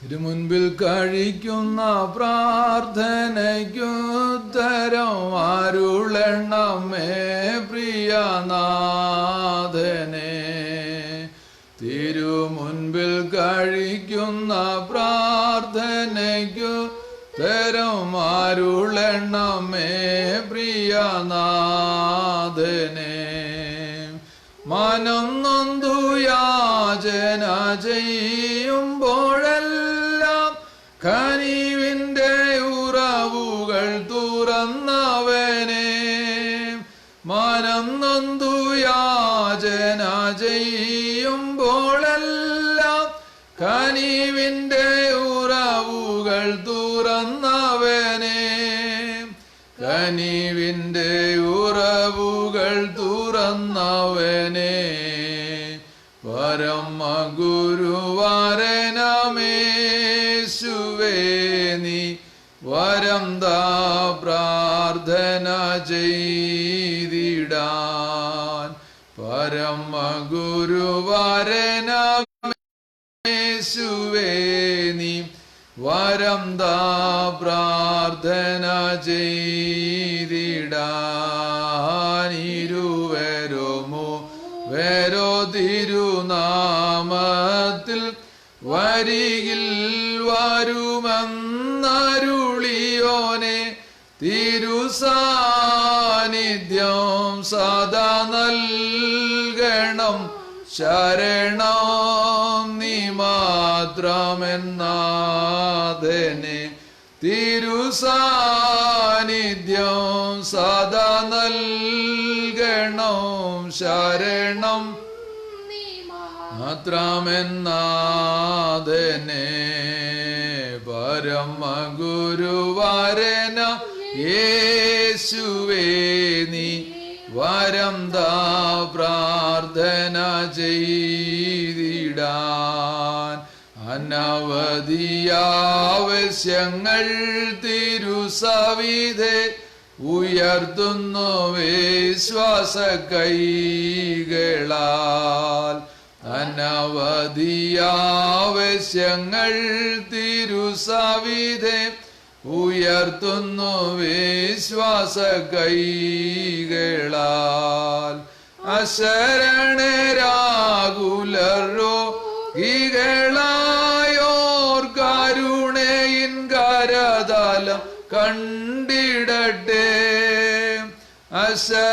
തിരുമുൻപിൽ കഴിക്കുന്ന പ്രാർത്ഥനയ്ക്കുത്തരം അരുളണമേ പ്രിയനാഥനെ. തിരുമുൻപിൽ കഴിക്കുന്ന പ്രാർത്ഥനയ്ക്കുത്തരം അരുളണമേ പ്രിയനാഥനെ. മനം നൊന്തു യാചന ചെയ്യുമ്പോഴെല്ലാം കനിവിൻ്റെ ഉറവുകൾ തുറന്നവനെ. മനം നൊന്തു യാചന ചെയ്യുമ്പോഴെല്ലാം കനിവിൻ്റെ ഉറവുകൾ തുറന്നവനെ. കനിവിൻ്റെ ഉറവുകൾ തുറന്നവനെ. പരമഗുരുവരനമേശുവേ നീ വരം താ പ്രാർത്ഥന ചെയ്തിടാൻ. പരമഗുരുവരനമേശുവേ നീ വരം താ പ്രാർത്ഥന ചെയ്തിടാൻ. ഇരുവരുമോ വേരോ തിരുനാമത്തിൽ വരികിൽ വരുമെന്നരുളിയോനെ. തിരുസാന്നിധ്യം സദാ നൽകണം ശരണം നീ മാത്രമെന്നാഥനെ. തിരുസാന്നിധ്യം സദാ നൽകണം ശരണം മാത്രമെന്നാഥനെ. പരമഗുരുവരന യേശുവേ നീ വരം താ പ്രാർത്ഥന ചെയ്തിടാൻ. അനവധിയാവശ്യങ്ങൾ തിരുസവിധേ ഉയർത്തുന്നു വിശ്വാസ കൈകളാൽ. അനവധിയാവശ്യങ്ങൾ തിരുസവിധേ ഉയർത്തുന്നു വിശ്വാസ കൈകളാൽ. അശരണരാകുലരോ ഗികളായോർ കരുണയിൻ കരതലം കണ്ടിടട്ടെ. അശരണരാകുലരോ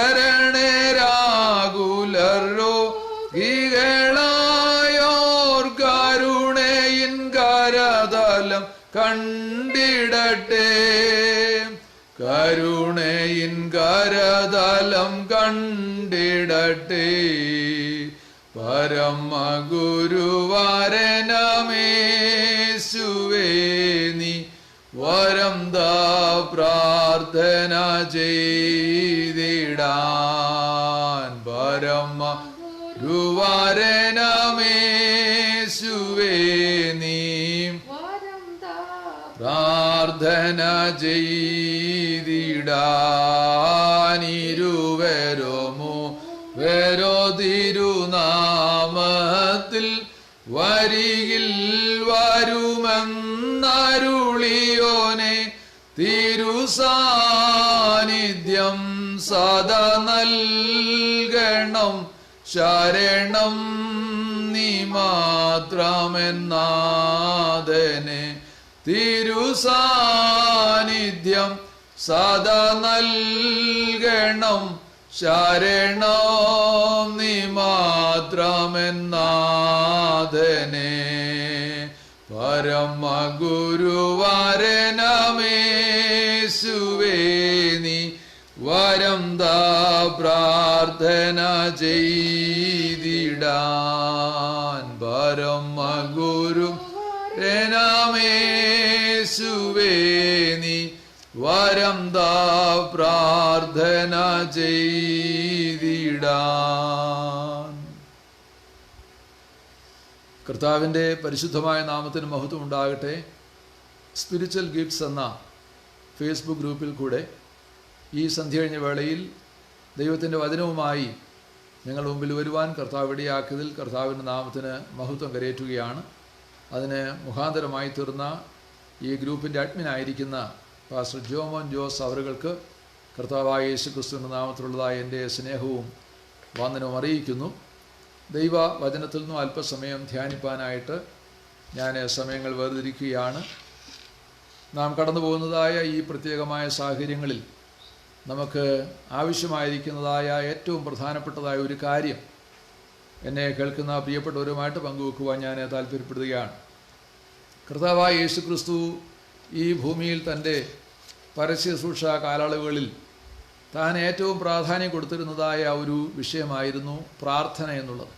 ഗികളായോർ കരുണയിൻ കരതലം കണ്ടിടട്ടെ. കരുണയിൻ കരതലം കണ്ടിടട്ടെ. പരമഗുരുവരനമേശുവേ നീ വരം താ പ്രാർത്ഥന ചെയ്തിടാൻ. പരമഗുരുവരനമേശുവേ നീ പ്രാർത്ഥന ചെയ്തിടാൻ. ഇരുവരുമോ വേരോ തിരുനാമത്തിൽ വരികിൽ വരുമെന്നരുളിയോനെ. തിരുസാന്നിധ്യം സദാ നൽകണം ശരണം നീ മാത്രമെന്നാഥനെ. തിരുസാന്നിധ്യം സദാ നൽകണം ശരണം നീ മാത്രമെന്നാഥനെ. പരമഗുരുവരനമേശുവേ നീ വരം താ പ്രാർത്ഥന ചെയ്തിടാൻ. പരമഗുരുവരനമേശുവേ നീ വരം താ പ്രാർത്ഥന ചെയ്തിടാൻ. കർത്താവിൻ്റെ പരിശുദ്ധമായ നാമത്തിന് മഹത്വം ഉണ്ടാകട്ടെ. സ്പിരിച്വൽ ഗിഫ്റ്റ്സ് എന്ന ഫേസ്ബുക്ക് ഗ്രൂപ്പിൽ കൂടെ ഈ സന്ധ്യ കഴിഞ്ഞ വേളയിൽ ദൈവത്തിൻ്റെ വചനവുമായി ഞങ്ങൾ മുമ്പിൽ വരുവാൻ കർത്താവ് ഇടയാക്കിയതിൽ കർത്താവിൻ്റെ നാമത്തിന് മഹത്വം കരയേറ്റുകയാണ്. അതിന് മുഖാന്തരമായി തീർന്ന ഈ ഗ്രൂപ്പിൻ്റെ അഡ്മിനായിരിക്കുന്ന പാസ്റ്റർ ജോമോൻ ജോസ് അവർക്ക് കർത്താവായ യേശു ക്രിസ്തുവിൻ്റെ നാമത്തിലുള്ളതായ എൻ്റെ സ്നേഹവും വന്ദനവും അറിയിക്കുന്നു. ദൈവ വചനത്തിൽ നിന്നും അല്പസമയം ധ്യാനിപ്പാനായിട്ട് ഞാൻ സമയങ്ങൾ വേർതിരിക്കുകയാണ്. നാം കടന്നു പോകുന്നതായ ഈ പ്രത്യേകമായ സാഹചര്യങ്ങളിൽ നമുക്ക് ആവശ്യമായിരിക്കുന്നതായ ഏറ്റവും പ്രധാനപ്പെട്ടതായ ഒരു കാര്യം എന്നെ കേൾക്കുന്ന പ്രിയപ്പെട്ടവരുമായിട്ട് പങ്കുവെക്കുവാൻ ഞാൻ താല്പര്യപ്പെടുകയാണ്. കർത്താവായ യേശു ക്രിസ്തു ഈ ഭൂമിയിൽ തൻ്റെ പരസ്യശുശ്രൂഷ കാലയളവുകളിൽ താൻ ഏറ്റവും പ്രാധാന്യം കൊടുത്തിരുന്നതായ ഒരു വിഷയമായിരുന്നു പ്രാർത്ഥന എന്നുള്ളത്.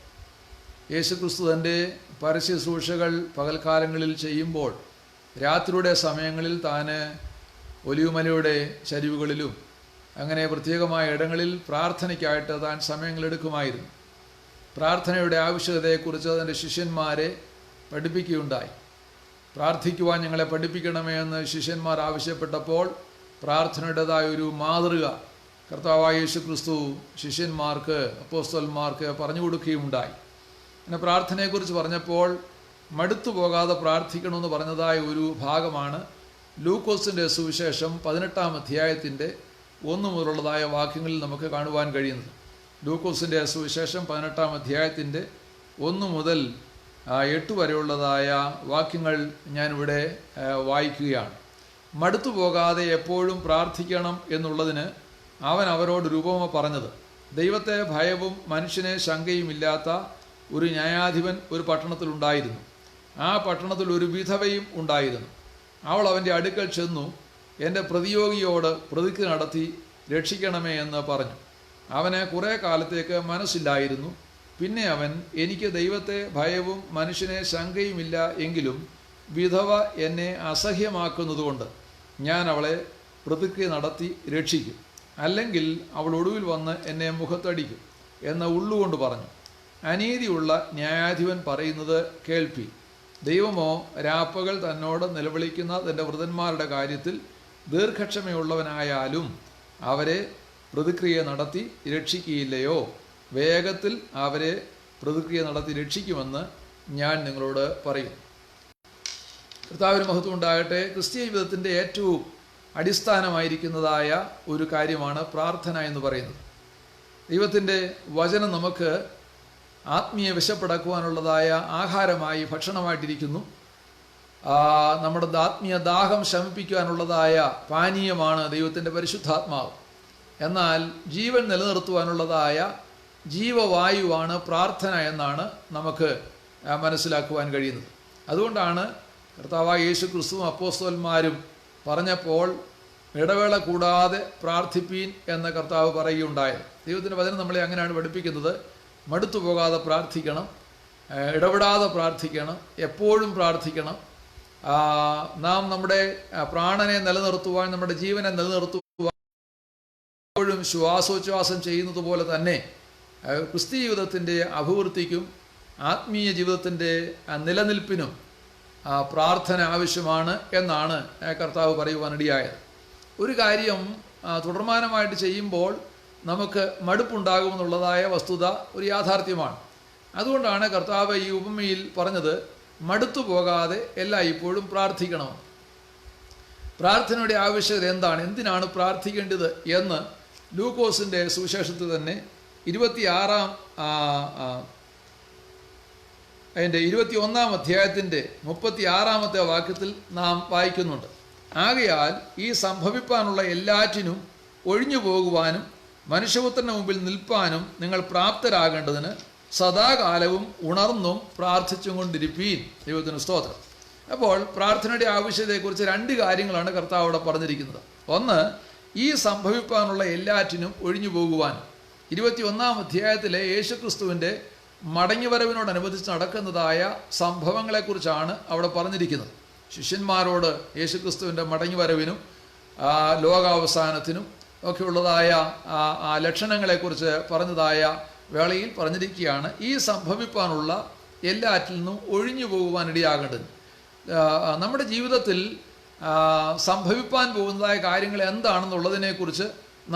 യേശു ക്രിസ്തു തൻ്റെ പരസ്യശുശ്രൂഷകൾ പകൽക്കാലങ്ങളിൽ ചെയ്യുമ്പോൾ രാത്രിയുടെ സമയങ്ങളിൽ താൻ ഒലിവുമലയുടെ ചരിവുകളിലും അങ്ങനെ പ്രത്യേകമായ ഇടങ്ങളിൽ പ്രാർത്ഥനയ്ക്കായിട്ട് താൻ സമയങ്ങളെടുക്കുമായിരുന്നു. പ്രാർത്ഥനയുടെ ആവശ്യകതയെക്കുറിച്ച് തൻ്റെ ശിഷ്യന്മാരെ പഠിപ്പിക്കുകയുണ്ടായി. പ്രാർത്ഥിക്കുവാൻ ഞങ്ങളെ പഠിപ്പിക്കണമേ എന്ന് ശിഷ്യന്മാർ ആവശ്യപ്പെട്ടപ്പോൾ പ്രാർത്ഥനയുടേതായ ഒരു മാതൃക കർത്താവായ യേശു ക്രിസ്തു ശിഷ്യന്മാർക്ക് അപ്പോസ്തലന്മാർക്ക് പറഞ്ഞു കൊടുക്കുകയുണ്ടായി. പിന്നെ പ്രാർത്ഥനയെക്കുറിച്ച് പറഞ്ഞപ്പോൾ മടുത്തു പോകാതെ പ്രാർത്ഥിക്കണമെന്ന് പറഞ്ഞതായ ഒരു ഭാഗമാണ് ലൂക്കോസിൻ്റെ സുവിശേഷം 18-ാം അധ്യായത്തിൻ്റെ 1 മുതലുള്ളതായ വാക്യങ്ങളിൽ നമുക്ക് കാണുവാൻ കഴിയുന്നത്. ലൂക്കോസിൻ്റെ സുവിശേഷം 18-ാം അധ്യായത്തിൻ്റെ 1 മുതൽ 8 വരെയുള്ളതായ വാക്യങ്ങൾ ഞാനിവിടെ വായിക്കുകയാണ്. മടുത്തു പോകാതെ എപ്പോഴും പ്രാർത്ഥിക്കണം എന്നുള്ളതിന് അവൻ അവരോട് രൂപമ പറഞ്ഞത്, ദൈവത്തെ ഭയവും മനുഷ്യനെ ശങ്കയുമില്ലാത്ത ഒരു ന്യായാധിപൻ ഒരു പട്ടണത്തിലുണ്ടായിരുന്നു. ആ പട്ടണത്തിൽ ഒരു വിധവയും ഉണ്ടായിരുന്നു. അവൾ അവൻ്റെ അടുക്കൽ ചെന്നു, എൻ്റെ പ്രതിയോഗിയോട് പ്രതിജ്ഞ നടത്തി രക്ഷിക്കണമേ എന്ന് പറഞ്ഞു. അവന് കുറേ കാലത്തേക്ക് മനസ്സില്ലായിരുന്നു. പിന്നെ അവൻ, എനിക്ക് ദൈവത്തെ ഭയവും മനുഷ്യനെ ശങ്കയുമില്ല എങ്കിലും വിധവ എന്നെ അസഹ്യമാക്കുന്നതുകൊണ്ട് ഞാൻ അവളെ പ്രതിജ്ഞ നടത്തി രക്ഷിക്കും, അല്ലെങ്കിൽ അവൾ ഒടുവിൽ വന്ന് എന്നെ മുഖത്തടിക്കും എന്ന് ഉള്ളുകൊണ്ട് പറഞ്ഞു. അനീതിയുള്ള ന്യായാധിപൻ പറയുന്നത് കേൾപ്പി. ദൈവമോ രാപ്പകൽ തന്നോട് നിലവിളിക്കുന്ന തൻ്റെ വൃതന്മാരുടെ കാര്യത്തിൽ ദീർഘക്ഷമയുള്ളവനായാലും അവരെ പ്രതിക്രിയ നടത്തി രക്ഷിക്കുകയില്ലയോ? വേഗത്തിൽ അവരെ പ്രതിക്രിയ നടത്തി രക്ഷിക്കുമെന്ന് ഞാൻ നിങ്ങളോട് പറയും. കർത്താവിന് മഹത്വം ഉണ്ടാകട്ടെ. ക്രിസ്തീയ ജീവിതത്തിൻ്റെ ഏറ്റവും അടിസ്ഥാനമായിരിക്കുന്നതായ ഒരു കാര്യമാണ് പ്രാർത്ഥന എന്ന് പറയുന്നത്. ദൈവത്തിൻ്റെ വചനം നമുക്ക് ആത്മീയ വിശപ്പടക്കുവാനുള്ളതായ ആഹാരമായി ഭക്ഷണമായിട്ടിരിക്കുന്നു. നമ്മുടെ ആത്മീയ ദാഹം ശമിപ്പിക്കുവാനുള്ളതായ പാനീയമാണ് ദൈവത്തിൻ്റെ പരിശുദ്ധാത്മാവ്. എന്നാൽ ജീവൻ നിലനിർത്തുവാനുള്ളതായ ജീവവായുവാണ് പ്രാർത്ഥന എന്നാണ് നമുക്ക് മനസ്സിലാക്കുവാൻ കഴിയുന്നത്. അതുകൊണ്ടാണ് കർത്താവായ യേശു ക്രിസ്തുവും അപ്പോസ്തലന്മാരും പറഞ്ഞപ്പോൾ ഇടവേള കൂടാതെ പ്രാർത്ഥിപ്പീൻ എന്ന കർത്താവ് പറയുകയുണ്ടായത്. ദൈവത്തിൻ്റെ വചനം നമ്മളെ അങ്ങനെയാണ് പഠിപ്പിക്കുന്നത്. മടുത്തു പോകാതെ പ്രാർത്ഥിക്കണം, ഇടപെടാതെ പ്രാർത്ഥിക്കണം, എപ്പോഴും പ്രാർത്ഥിക്കണം. നാം നമ്മുടെ പ്രാണനെ നിലനിർത്തുവാൻ, നമ്മുടെ ജീവനെ നിലനിർത്തുവാൻ എപ്പോഴും ശ്വാസോച്ഛ്വാസം ചെയ്യുന്നത് പോലെ തന്നെ ക്രിസ്തീയ ജീവിതത്തിൻ്റെ അഭിവൃദ്ധിക്കും ആത്മീയ ജീവിതത്തിൻ്റെ നിലനിൽപ്പിനും പ്രാർത്ഥന ആവശ്യമാണ് എന്നാണ് കർത്താവ് പറയുവാനിടയായത്. ഒരു കാര്യം തുടർമാനമായിട്ട് ചെയ്യുമ്പോൾ നമുക്ക് മടുപ്പുണ്ടാകുമെന്നുള്ളതായ വസ്തുത ഒരു യാഥാർത്ഥ്യമാണ്. അതുകൊണ്ടാണ് കർത്താവ് ഈ ഉപമയിൽ പറഞ്ഞത് മടുത്തു പോകാതെ എല്ലായ്പ്പോഴും പ്രാർത്ഥിക്കണമെന്ന്. പ്രാർത്ഥനയുടെ ആവശ്യകത എന്താണ്, എന്തിനാണ് പ്രാർത്ഥിക്കേണ്ടത് എന്ന് ലൂക്കോസിൻ്റെ സുവിശേഷത്തിൽ തന്നെ 21-ാം അധ്യായത്തിൻ്റെ 36-ാമത്തെ വാക്യത്തിൽ നാം വായിക്കുന്നുണ്ട്. ആകയാൽ ഈ സംഭവിപ്പാനുള്ള എല്ലാറ്റിനും ഒഴിഞ്ഞു പോകുവാനും മനുഷ്യപുത്രൻ്റെ മുമ്പിൽ നിൽപ്പാനും നിങ്ങൾ പ്രാപ്തരാകേണ്ടതിന് സദാകാലവും ഉണർന്നും പ്രാർത്ഥിച്ചും കൊണ്ടിരിപ്പീൻ. ദൈവത്തിന് സ്തോത്രം. അപ്പോൾ പ്രാർത്ഥനയുടെ ആവശ്യതയെക്കുറിച്ച് 2 കാര്യങ്ങളാണ് കർത്താവ് അവിടെ പറഞ്ഞിരിക്കുന്നത്. ഒന്ന്, ഈ സംഭവിപ്പാനുള്ള എല്ലാറ്റിനും ഒഴിഞ്ഞു പോകുവാനും. 21-ാം അധ്യായത്തിലെ യേശുക്രിസ്തുവിൻ്റെ മടങ്ങിവരവിനോടനുബന്ധിച്ച് നടക്കുന്നതായ സംഭവങ്ങളെക്കുറിച്ചാണ് അവിടെ പറഞ്ഞിരിക്കുന്നത്. ശിഷ്യന്മാരോട് യേശുക്രിസ്തുവിൻ്റെ മടങ്ങിവരവിനും ലോകാവസാനത്തിനും ഒക്കെയുള്ളതായ ലക്ഷണങ്ങളെക്കുറിച്ച് പറഞ്ഞതായ വേളയിൽ പറഞ്ഞിരിക്കുകയാണ്, ഈ സംഭവിപ്പാനുള്ള എല്ലാറ്റിൽ നിന്നും ഒഴിഞ്ഞു പോകുവാനിടയാകേണ്ടത്. നമ്മുടെ ജീവിതത്തിൽ സംഭവിപ്പാൻ പോകുന്നതായ കാര്യങ്ങൾ എന്താണെന്നുള്ളതിനെക്കുറിച്ച്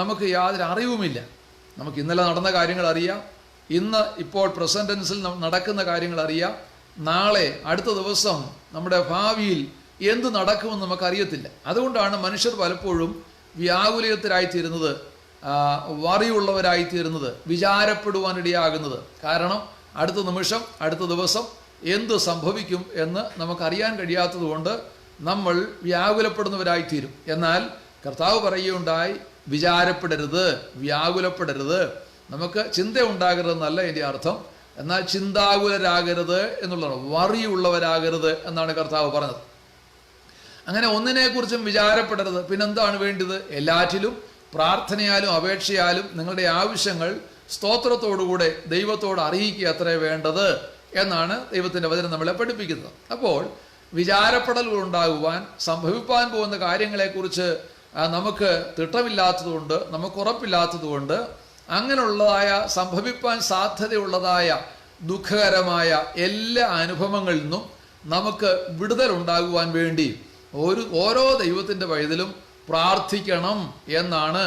നമുക്ക് യാതൊരു അറിവുമില്ല. നമുക്ക് ഇന്നലെ നടന്ന കാര്യങ്ങൾ അറിയാം, ഇപ്പോൾ പ്രസന്റ് ടെൻസിൽ നടക്കുന്ന കാര്യങ്ങൾ അറിയാം, നാളെ അടുത്ത ദിവസം നമ്മുടെ ഭാവിയിൽ എന്ത് നടക്കുമെന്ന് നമുക്കറിയത്തില്ല. അതുകൊണ്ടാണ് മനുഷ്യർ പലപ്പോഴും വ്യാകുലതരായിത്തീരുന്നത്, വറിയുള്ളവരായിത്തീരുന്നത്, വിചാരപ്പെടുവാനിടയാകുന്നത്. കാരണം അടുത്ത നിമിഷം അടുത്ത ദിവസം എന്ത് സംഭവിക്കും എന്ന് നമുക്കറിയാൻ കഴിയാത്തത് കൊണ്ട് നമ്മൾ വ്യാകുലപ്പെടുന്നവരായിത്തീരും. എന്നാൽ കർത്താവ് പറയുകയുണ്ടായി, വിചാരപ്പെടരുത്, വ്യാകുലപ്പെടരുത്. നമുക്ക് ചിന്ത ഉണ്ടാകരുതെന്നല്ല എൻ്റെ അർത്ഥം, എന്നാൽ ചിന്താകുലരാകരുത് എന്നുള്ളതാണ്, വറിയുള്ളവരാകരുത് എന്നാണ് കർത്താവ് പറഞ്ഞത്. അങ്ങനെ ഒന്നിനെക്കുറിച്ചും വിചാരപ്പെടരുത്. പിന്നെന്താണ് വേണ്ടത്? എല്ലാറ്റിലും പ്രാർത്ഥനയാലും അപേക്ഷയാലും നിങ്ങളുടെ ആവശ്യങ്ങൾ സ്തോത്രത്തോടുകൂടെ ദൈവത്തോട് അറിയിക്കുക അത്രേ വേണ്ടത് എന്നാണ് ദൈവത്തിൻ്റെ വചനം നമ്മളെ പഠിപ്പിക്കുന്നത്. അപ്പോൾ വിചാരപ്പെടലുകൾ ഉണ്ടാകുവാൻ, സംഭവിപ്പാൻ പോകുന്ന കാര്യങ്ങളെക്കുറിച്ച് നമുക്ക് തിട്ടമില്ലാത്തതുകൊണ്ട്, നമുക്ക് ഉറപ്പില്ലാത്തതുകൊണ്ട്, അങ്ങനെയുള്ളതായ സംഭവിപ്പാൻ സാധ്യതയുള്ളതായ ദുഃഖകരമായ എല്ലാ അനുഭവങ്ങളിൽ നിന്നും നമുക്ക് വിടുതൽ ഉണ്ടാകുവാൻ വേണ്ടി ഓരോ ദൈവത്തിൻ്റെ വഴിയിലും പ്രാർത്ഥിക്കണം എന്നാണ്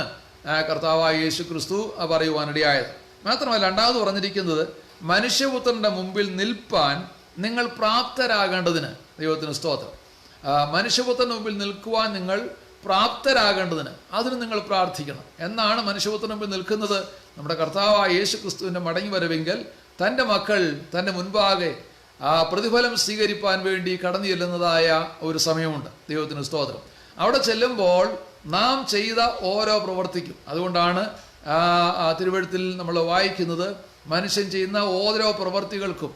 കർത്താവായ യേശു ക്രിസ്തു പറയുവാനിടയായത്. മാത്രമല്ല രണ്ടാമത് പറഞ്ഞിരിക്കുന്നത്, മനുഷ്യപുത്രൻ്റെ മുമ്പിൽ നിൽപ്പാൻ നിങ്ങൾ പ്രാപ്തരാകേണ്ടതിന്. ദൈവത്തിന് സ്തോത്രം. മനുഷ്യപുത്രൻ്റെ മുമ്പിൽ നിൽക്കുവാൻ നിങ്ങൾ പ്രാപ്തരാകേണ്ടതിന് അതിന് നിങ്ങൾ പ്രാർത്ഥിക്കണം എന്നാണ്. മനുഷ്യപുത്രൻ്റെ മുമ്പിൽ നിൽക്കുന്നത് നമ്മുടെ കർത്താവായ യേശു ക്രിസ്തുവിൻ്റെ മടങ്ങി വരവെങ്കിൽ തൻ്റെ മക്കൾ തൻ്റെ മുൻപാകെ പ്രതിഫലം സ്വീകരിപ്പാൻ വേണ്ടി കടന്നു ചെല്ലുന്നതായ ഒരു സമയമുണ്ട്. ദൈവത്തിന് സ്തോത്രം. അവിടെ ചെല്ലുമ്പോൾ നാം ചെയ്ത ഓരോ പ്രവർത്തിക്കും, അതുകൊണ്ടാണ് തിരുവെഴുത്തിൽ നമ്മൾ വായിക്കുന്നത്, മനുഷ്യൻ ചെയ്യുന്ന ഓരോ പ്രവർത്തികൾക്കും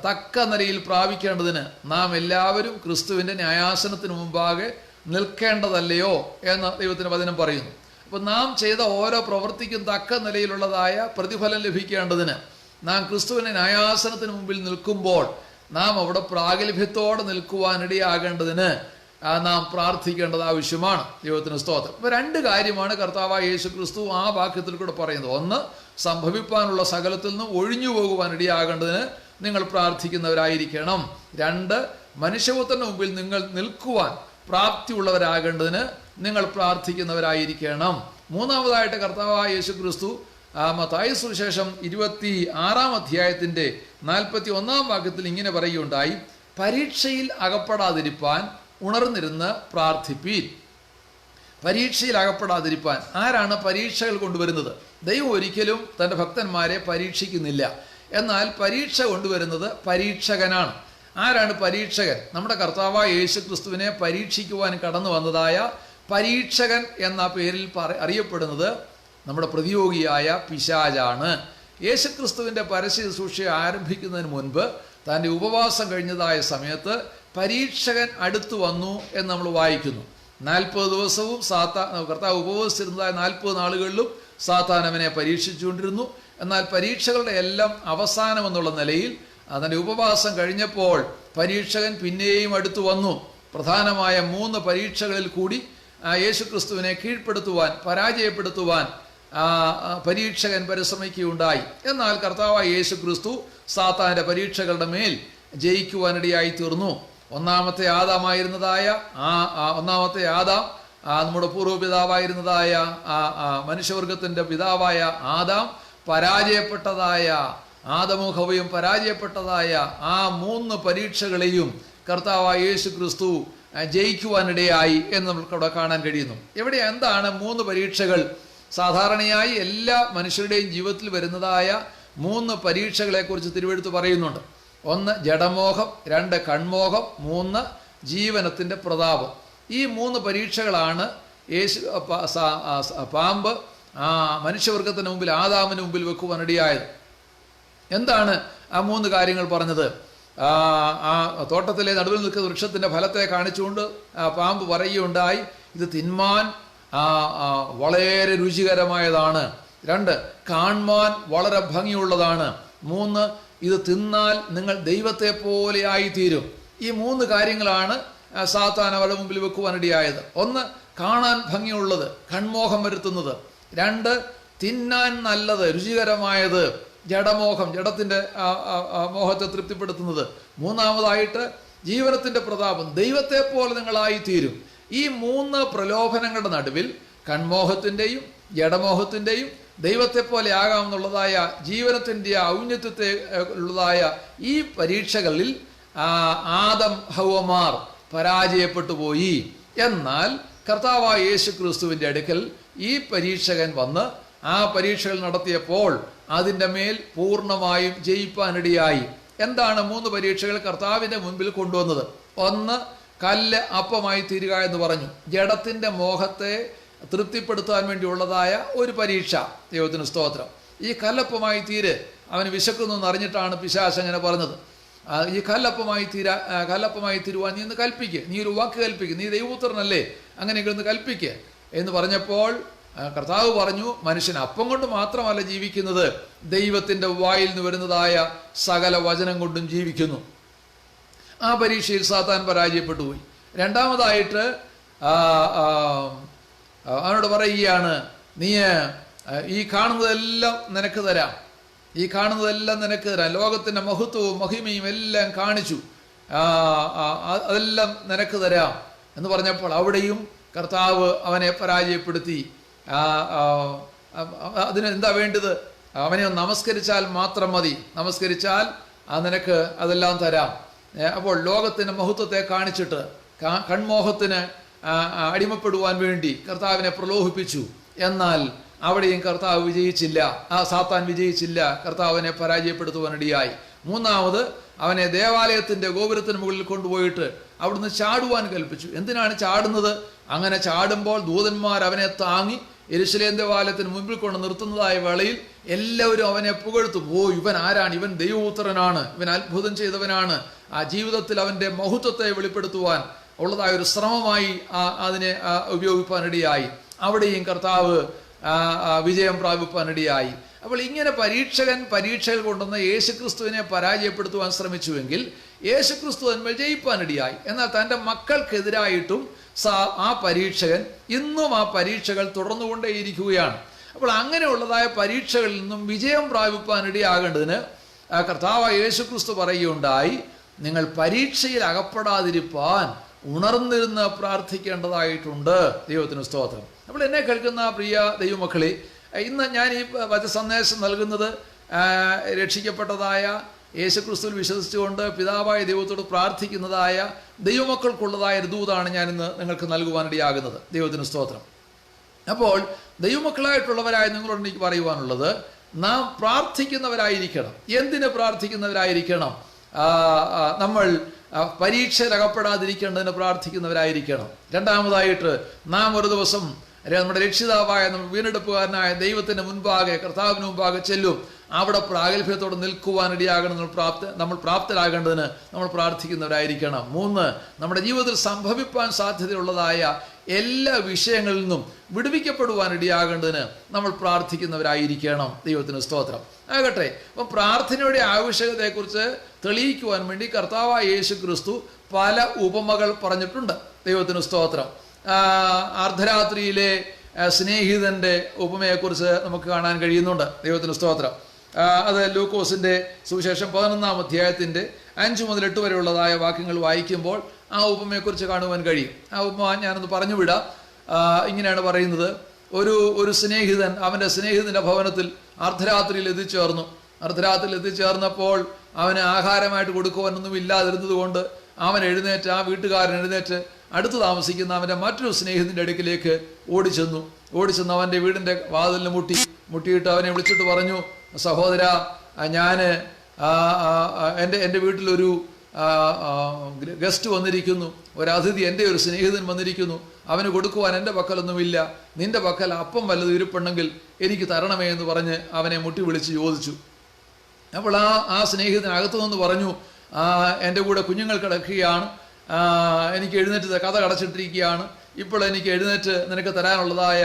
തക്ക നിലയിൽ പ്രാപിക്കേണ്ടതിന് നാം എല്ലാവരും ക്രിസ്തുവിൻ്റെ ന്യായാസനത്തിന് മുമ്പാകെ നിൽക്കേണ്ടതല്ലയോ എന്ന് ദൈവത്തിൻ്റെ വചനം പറയുന്നു. അപ്പോൾ നാം ചെയ്ത ഓരോ പ്രവർത്തിക്കും തക്ക നിലയിലുള്ളതായ പ്രതിഫലം ലഭിക്കേണ്ടതിന് നാം ക്രിസ്തുവിൻ്റെ ന്യായാസനത്തിന് മുമ്പിൽ നിൽക്കുമ്പോൾ നാം അവിടെ പ്രാഗൽഭ്യത്തോടെ നിൽക്കുവാനിടയാകേണ്ടതിന് നാം പ്രാർത്ഥിക്കേണ്ടത് ആവശ്യമാണ്. ദൈവത്തിന് സ്തോത്രം. അപ്പോൾ രണ്ട് കാര്യമാണ് കർത്താവായ യേശു ക്രിസ്തു ആ വാക്യത്തിൽ കൂടെ പറയുന്നത്. ഒന്ന്, സംഭവിപ്പാനുള്ള സകലത്തിൽ നിന്നും ഒഴിഞ്ഞു പോകുവാനിടയാകേണ്ടതിന് നിങ്ങൾ പ്രാർത്ഥിക്കുന്നവരായിരിക്കണം. രണ്ട്, മനുഷ്യപുത്രന്റെ മുമ്പിൽ നിങ്ങൾ നിൽക്കുവാൻ പ്രാപ്തിയുള്ളവരാകേണ്ടതിന് നിങ്ങൾ പ്രാർത്ഥിക്കുന്നവരായിരിക്കണം. മൂന്നാമതായിട്ട് കർത്താവായ യേശു ക്രിസ്തു മത്തായി സുവിശേഷം 26-ാം അധ്യായത്തിൻ്റെ 41-ാം വാക്യത്തിൽ ഇങ്ങനെ പറയുകയുണ്ടായി, പരീക്ഷയിൽ അകപ്പെടാതിരിപ്പാൻ ഉണർന്നിരുന്ന് പ്രാർത്ഥിപ്പീൻ. പരീക്ഷയിൽ അകപ്പെടാതിരിപ്പാൻ. ആരാണ് പരീക്ഷകൾ കൊണ്ടുവരുന്നത്? ദൈവം ഒരിക്കലും തൻ്റെ ഭക്തന്മാരെ പരീക്ഷിക്കുന്നില്ല. എന്നാൽ പരീക്ഷ കൊണ്ടുവരുന്നത് പരീക്ഷകനാണ്. ആരാണ് പരീക്ഷകൻ? നമ്മുടെ കർത്താവായ യേശു ക്രിസ്തുവിനെ പരീക്ഷിക്കുവാൻ കടന്നു വന്നതായ പരീക്ഷകൻ എന്ന പേരിൽ അറിയപ്പെടുന്നത് നമ്മുടെ പ്രതിയോഗിയായ പിശാചാണ്. യേശു ക്രിസ്തുവിൻ്റെ പരസ്യ ശുശ്രൂഷ ആരംഭിക്കുന്നതിന് മുൻപ് തൻ്റെ ഉപവാസം കഴിഞ്ഞതായ സമയത്ത് പരീക്ഷകൻ അടുത്തു വന്നു എന്ന് നമ്മൾ വായിക്കുന്നു. 40 ദിവസവും കർത്താവ് ഉപവസിച്ചിരുന്നതായ 40 നാളുകളിലും സാത്താൻ അവനെ പരീക്ഷിച്ചുകൊണ്ടിരുന്നു. എന്നാൽ പരീക്ഷകളുടെ എല്ലാം അവസാനം എന്നുള്ള നിലയിൽ അതിൻ്റെ ഉപവാസം കഴിഞ്ഞപ്പോൾ പരീക്ഷകൻ പിന്നെയും അടുത്തു വന്നു. പ്രധാനമായ 3 പരീക്ഷകളിൽ കൂടി യേശുക്രിസ്തുവിനെ കീഴ്പ്പെടുത്തുവാൻ, പരാജയപ്പെടുത്തുവാൻ പരീക്ഷകൻ പരിശ്രമിക്കുകയുണ്ടായി. എന്നാൽ കർത്താവായ യേശു ക്രിസ്തു സാത്താൻ്റെ പരീക്ഷകളുടെ മേൽ ജയിക്കുവാനിടയായി തീർന്നു. ഒന്നാമത്തെ ആദാമായിരുന്നതായ ഒന്നാമത്തെ ആദാം, നമ്മുടെ പൂർവ്വപിതാവായിരുന്നതായ മനുഷ്യവർഗത്തിൻ്റെ പിതാവായ ആദാം പരാജയപ്പെട്ടതായ, ആദമും ഹവ്വയും പരാജയപ്പെട്ടതായ ആ 3 പരീക്ഷകളെയും കർത്താവായ യേശു ക്രിസ്തു ജയിക്കുവാനിടയായി എന്ന് നമുക്കവിടെ കാണാൻ കഴിയുന്നു. ഇവിടെ എന്താണ് 3 പരീക്ഷകൾ? സാധാരണയായി എല്ലാ മനുഷ്യരുടെയും ജീവിതത്തിൽ വരുന്നതായ 3 പരീക്ഷകളെക്കുറിച്ച് തിരുവെഴുത്ത് പറയുന്നുണ്ട്. 1 ജഡമോഹം, 2 കൺമോഹം, 3 ജീവനത്തിൻ്റെ പ്രതാപം. ഈ 3 പരീക്ഷകളാണ് പാമ്പ് മനുഷ്യവർഗത്തിന് മുമ്പിൽ, ആദാമിന് മുമ്പിൽ വെക്കുവാനിടയായത്. എന്താണ് ആ 3 കാര്യങ്ങൾ പറഞ്ഞത്? തോട്ടത്തിലെ നടുവിൽ നിൽക്കുന്ന വൃക്ഷത്തിൻ്റെ ഫലത്തെ കാണിച്ചുകൊണ്ട് പാമ്പ് പറയുകയുണ്ടായി, ഇത് തിന്മാൻ വളരെ രുചികരമായതാണ്. 2 കാണുവാൻ വളരെ ഭംഗിയുള്ളതാണ്. 3 ഇത് തിന്നാൽ നിങ്ങൾ ദൈവത്തെ പോലെ ആയിത്തീരും. ഈ 3 കാര്യങ്ങളാണ് സാത്താൻ അവരുടെ മുമ്പിൽ വെക്കുവാനിടയായത്. 1 കാണാൻ ഭംഗിയുള്ളത്, കൺമോഹം വരുത്തുന്നത്. 2 തിന്നാൻ നല്ലത്, രുചികരമായത്, ജഡമോഹം, ജഡത്തിൻ്റെ മോഹത്തെ തൃപ്തിപ്പെടുത്തുന്നത്. 3ാമതായിട്ട് ജീവനത്തിൻ്റെ പ്രതാപം, ദൈവത്തെ പോലെ നിങ്ങളായിത്തീരും. ഈ 3 പ്രലോഭനങ്ങളുടെ നടുവിൽ കൺമോഹത്തിൻ്റെയും ജഡമോഹത്തിൻ്റെയും ദൈവത്തെ പോലെ ആകാമെന്നുള്ളതായ ജീവനത്തിൻ്റെ ഔന്നത്യത്തെ ഉള്ളതായ ഈ പരീക്ഷകളിൽ ആദം ഹവ്വമാർ പരാജയപ്പെട്ടു പോയി. എന്നാൽ കർത്താവായ യേശു ക്രിസ്തുവിൻ്റെ അടുക്കൽ ഈ പരീക്ഷകൻ വന്ന് ആ പരീക്ഷകൾ നടത്തിയപ്പോൾ അതിൻ്റെ മേൽ പൂർണ്ണമായും ജയിപ്പാനിടയായി. എന്താണ് 3 പരീക്ഷകൾ കർത്താവിൻ്റെ മുൻപിൽ കൊണ്ടുവന്നത്? ഒന്ന്, കല്ല് അപ്പമായി തീരുക എന്ന് പറഞ്ഞു. ജഡത്തിൻ്റെ മോഹത്തെ തൃപ്തിപ്പെടുത്താൻ വേണ്ടിയുള്ളതായ ഒരു പരീക്ഷ. ദൈവത്തിന് സ്തോത്രം. ഈ കല്ലപ്പമായി തീര്, അവന് വിശക്കുന്നു എന്നറിഞ്ഞിട്ടാണ് പിശാച് അങ്ങനെ പറഞ്ഞത്. ഈ കല്ലപ്പമായി തീരുവാൻ നീ ഒന്ന് കൽപ്പിക്കുക, നീ ഒരു വാക്ക് കൽപ്പിക്കുക, നീ ദൈവപുത്രനല്ലേ, അങ്ങനെയൊക്കെ ഒന്ന് കൽപ്പിക്കുക എന്ന് പറഞ്ഞപ്പോൾ കർത്താവ് പറഞ്ഞു, മനുഷ്യൻ അപ്പം കൊണ്ട് മാത്രമല്ല ജീവിക്കുന്നത്, ദൈവത്തിൻ്റെ വായിൽ നിന്ന് വരുന്നതായ സകല വചനം കൊണ്ടും ജീവിക്കുന്നു. ആ പരീക്ഷയിൽ സാത്താൻ പരാജയപ്പെട്ടു പോയി. രണ്ടാമതായിട്ട് അവനോട് പറയുകയാണ്, നീ ഈ കാണുന്നതെല്ലാം നിനക്ക് തരാം, ഈ കാണുന്നതെല്ലാം നിനക്ക് തരാം, ലോകത്തിൻ്റെ മഹത്വവും മഹിമയും എല്ലാം കാണിച്ചു, അതെല്ലാം നിനക്ക് തരാം എന്ന് പറഞ്ഞപ്പോൾ അവിടെയും കർത്താവ് അവനെ പരാജയപ്പെടുത്തി. അതിന് എന്താ വേണ്ടത്? അവനെ നമസ്കരിച്ചാൽ മാത്രം മതി, നമസ്കരിച്ചാൽ നിനക്ക് അതെല്ലാം തരാം. അപ്പോൾ ലോകത്തിൻ്റെ മഹത്വത്തെ കാണിച്ചിട്ട് കൺമോഹത്തിന് അടിമപ്പെടുവാൻ വേണ്ടി കർത്താവിനെ പ്രലോഭിപ്പിച്ചു. എന്നാൽ അവിടെയും കർത്താവ് വിജയിച്ചില്ല, സാത്താൻ വിജയിച്ചില്ല, കർത്താവിനെ പരാജയപ്പെടുത്തുവാനിടയായി. മൂന്നാമത് അവനെ ദേവാലയത്തിൻ്റെ ഗോപുരത്തിന് മുകളിൽ കൊണ്ടുപോയിട്ട് അവിടുന്ന് ചാടുവാൻ കൽപ്പിച്ചു. എന്തിനാണ് ചാടുന്നത്? അങ്ങനെ ചാടുമ്പോൾ ദൂതന്മാർ അവനെ താങ്ങി യെരൂശലേം ദേവാലയത്തിന് മുൻപിൽ കൊണ്ട് നിർത്തുന്നതായ വേളയിൽ എല്ലാവരും അവനെ പുകഴ്ത്തും. ഇവൻ ആരാണ്? ഇവൻ ദൈവപുത്രനാണ്, ഇവൻ അത്ഭുതം ചെയ്തവനാണ്. ആ ജീവിതത്തിൽ അവൻ്റെ മഹത്വത്തെ വെളിപ്പെടുത്തുവാൻ ഉള്ളതായ ഒരു ശ്രമമായി അതിനെ ഉപയോഗിപ്പാനിടയായി. അവിടെയും കർത്താവ് വിജയം പ്രാപിപ്പാനിടയായി. അപ്പോൾ ഇങ്ങനെ പരീക്ഷകൾ കൊണ്ടുവന്ന യേശുക്രിസ്തുവിനെ പരാജയപ്പെടുത്തുവാൻ ശ്രമിച്ചുവെങ്കിൽ യേശുക്രിസ്തു എന്മേൽ ജയിപ്പാനിടയായി. എന്നാൽ തൻ്റെ മക്കൾക്കെതിരായിട്ടും ആ പരീക്ഷകൻ ഇന്നും ആ പരീക്ഷകൾ തുടർന്നുകൊണ്ടേയിരിക്കുകയാണ്. അപ്പോൾ അങ്ങനെയുള്ളതായ പരീക്ഷകളിൽ നിന്നും വിജയം പ്രാപിപ്പാനിടയാകേണ്ടതിന് കർത്താവായ യേശുക്രിസ്തു പറയുകയുണ്ടായി, നിങ്ങൾ പരീക്ഷയിൽ അകപ്പെടാതിരിപ്പാൻ ഉണർന്നിരുന്ന് പ്രാർത്ഥിക്കേണ്ടതായിട്ടുണ്ട്. ദൈവത്തിന് സ്തോത്രം. അപ്പോൾ എന്നെ കേൾക്കുന്ന പ്രിയ ദൈവമക്കളെ, ഇന്ന് ഞാൻ ഈ വചനസന്ദേശം നൽകുന്നത് രക്ഷിക്കപ്പെട്ടതായ യേശുക്രിസ്തുവിൽ വിശ്വസിച്ചുകൊണ്ട് പിതാവായ ദൈവത്തോട് പ്രാർത്ഥിക്കുന്നതായ ദൈവമക്കൾക്കുള്ളതായ ഒരു ദൂതാണ് ഞാനിന്ന് നിങ്ങൾക്ക് നൽകുവാനിടയാകുന്നത്. ദൈവത്തിന് സ്തോത്രം. അപ്പോൾ ദൈവമക്കളായിട്ടുള്ളവരായ നിങ്ങളോട് എനിക്ക് പറയുവാനുള്ളത്, നാം പ്രാർത്ഥിക്കുന്നവരായിരിക്കണം. എന്തിന് പ്രാർത്ഥിക്കുന്നവരായിരിക്കണം? നമ്മൾ പരീക്ഷയിലകപ്പെടാതിരിക്കേണ്ടതിന് പ്രാർത്ഥിക്കുന്നവരായിരിക്കണം. രണ്ടാമതായിട്ട് നാം ഒരു ദിവസം നമ്മുടെ രക്ഷിതാവായ നമ്മൾ വീണ്ടെടുപ്പുകാരനായ ദൈവത്തിൻ്റെ മുൻപാകെ, കർത്താവിന് മുൻപാകെ ചെല്ലും. അവിടെ പ്രാഗൽഭ്യത്തോടെ നിൽക്കുവാനിടയാകണം. നമ്മൾ പ്രാപ്തരാകേണ്ടതിന് നമ്മൾ പ്രാർത്ഥിക്കുന്നവരായിരിക്കണം. 3, നമ്മുടെ ജീവിതത്തിൽ സംഭവിപ്പാൻ സാധ്യതയുള്ളതായ എല്ലാ വിഷയങ്ങളിൽ നിന്നും വിടുവിക്കപ്പെടുവാനിടയാകേണ്ടതിന് നമ്മൾ പ്രാർത്ഥിക്കുന്നവരായിരിക്കണം. ദൈവത്തിന് സ്തോത്രം ആകട്ടെ. അപ്പം പ്രാർത്ഥനയുടെ ആവശ്യകതയെക്കുറിച്ച് തെളിയിക്കുവാൻ വേണ്ടി കർത്താവായ യേശു ക്രിസ്തു പല ഉപമകൾ പറഞ്ഞിട്ടുണ്ട്. ദൈവത്തിന് സ്തോത്രം. അർദ്ധരാത്രിയിലെ സ്നേഹിതൻ്റെ ഉപമയെക്കുറിച്ച് നമുക്ക് കാണാൻ കഴിയുന്നുണ്ട്. ദൈവത്തിന് സ്തോത്രം. അത് ലൂക്കോസിൻ്റെ സുവിശേഷം 11-ാം അധ്യായത്തിൻ്റെ 5 മുതൽ 8 വരെയുള്ളതായ വാക്യങ്ങൾ വായിക്കുമ്പോൾ ആ ഉപമയെക്കുറിച്ച് കാണുവാൻ കഴിയും. ആ ഉപമ ഞാനൊന്ന് പറഞ്ഞു വിടാം. ഇങ്ങനെയാണ് പറയുന്നത്. ഒരു സ്നേഹിതൻ അവൻ്റെ സ്നേഹിതൻ്റെ ഭവനത്തിൽ അർദ്ധരാത്രിയിൽ എത്തിച്ചേർന്നപ്പോൾ അവന് ആഹാരമായിട്ട് കൊടുക്കുവാനൊന്നും ഇല്ലാതിരുന്നത് കൊണ്ട് അവൻ എഴുന്നേറ്റ്, ആ വീട്ടുകാരൻ എഴുന്നേറ്റ് അടുത്ത് താമസിക്കുന്ന അവൻ്റെ മറ്റൊരു സ്നേഹിതൻ്റെ അടുക്കിലേക്ക് ഓടിച്ചെന്ന് അവൻ്റെ വീടിൻ്റെ വാതിലിന് മുട്ടിയിട്ട് അവനെ വിളിച്ചിട്ട് പറഞ്ഞു, സഹോദര, ഞാൻ എൻ്റെ വീട്ടിലൊരു ഗസ്റ്റ് വന്നിരിക്കുന്നു, ഒരതിഥി, എൻ്റെ ഒരു സ്നേഹിതൻ വന്നിരിക്കുന്നു, അവന് കൊടുക്കുവാൻ എൻ്റെ പക്കലൊന്നുമില്ല, നിൻ്റെ പക്കൽ അപ്പം വല്ലതും ഇരിപ്പുണ്ടെങ്കിൽ എനിക്ക് തരണമേ എന്ന് പറഞ്ഞ് അവനെ മുട്ടി വിളിച്ച് ചോദിച്ചു. അപ്പോൾ ആ സ്നേഹിതൻ അകത്തു നിന്ന് പറഞ്ഞു, എൻ്റെ കൂടെ കുഞ്ഞുങ്ങൾ കിടക്കുകയാണ്, എനിക്ക് എഴുന്നേറ്റ് കഥ കടച്ചിട്ടിരിക്കുകയാണ്, ഇപ്പോൾ എനിക്ക് എഴുന്നേറ്റ് നിനക്ക് തരാനുള്ളതായ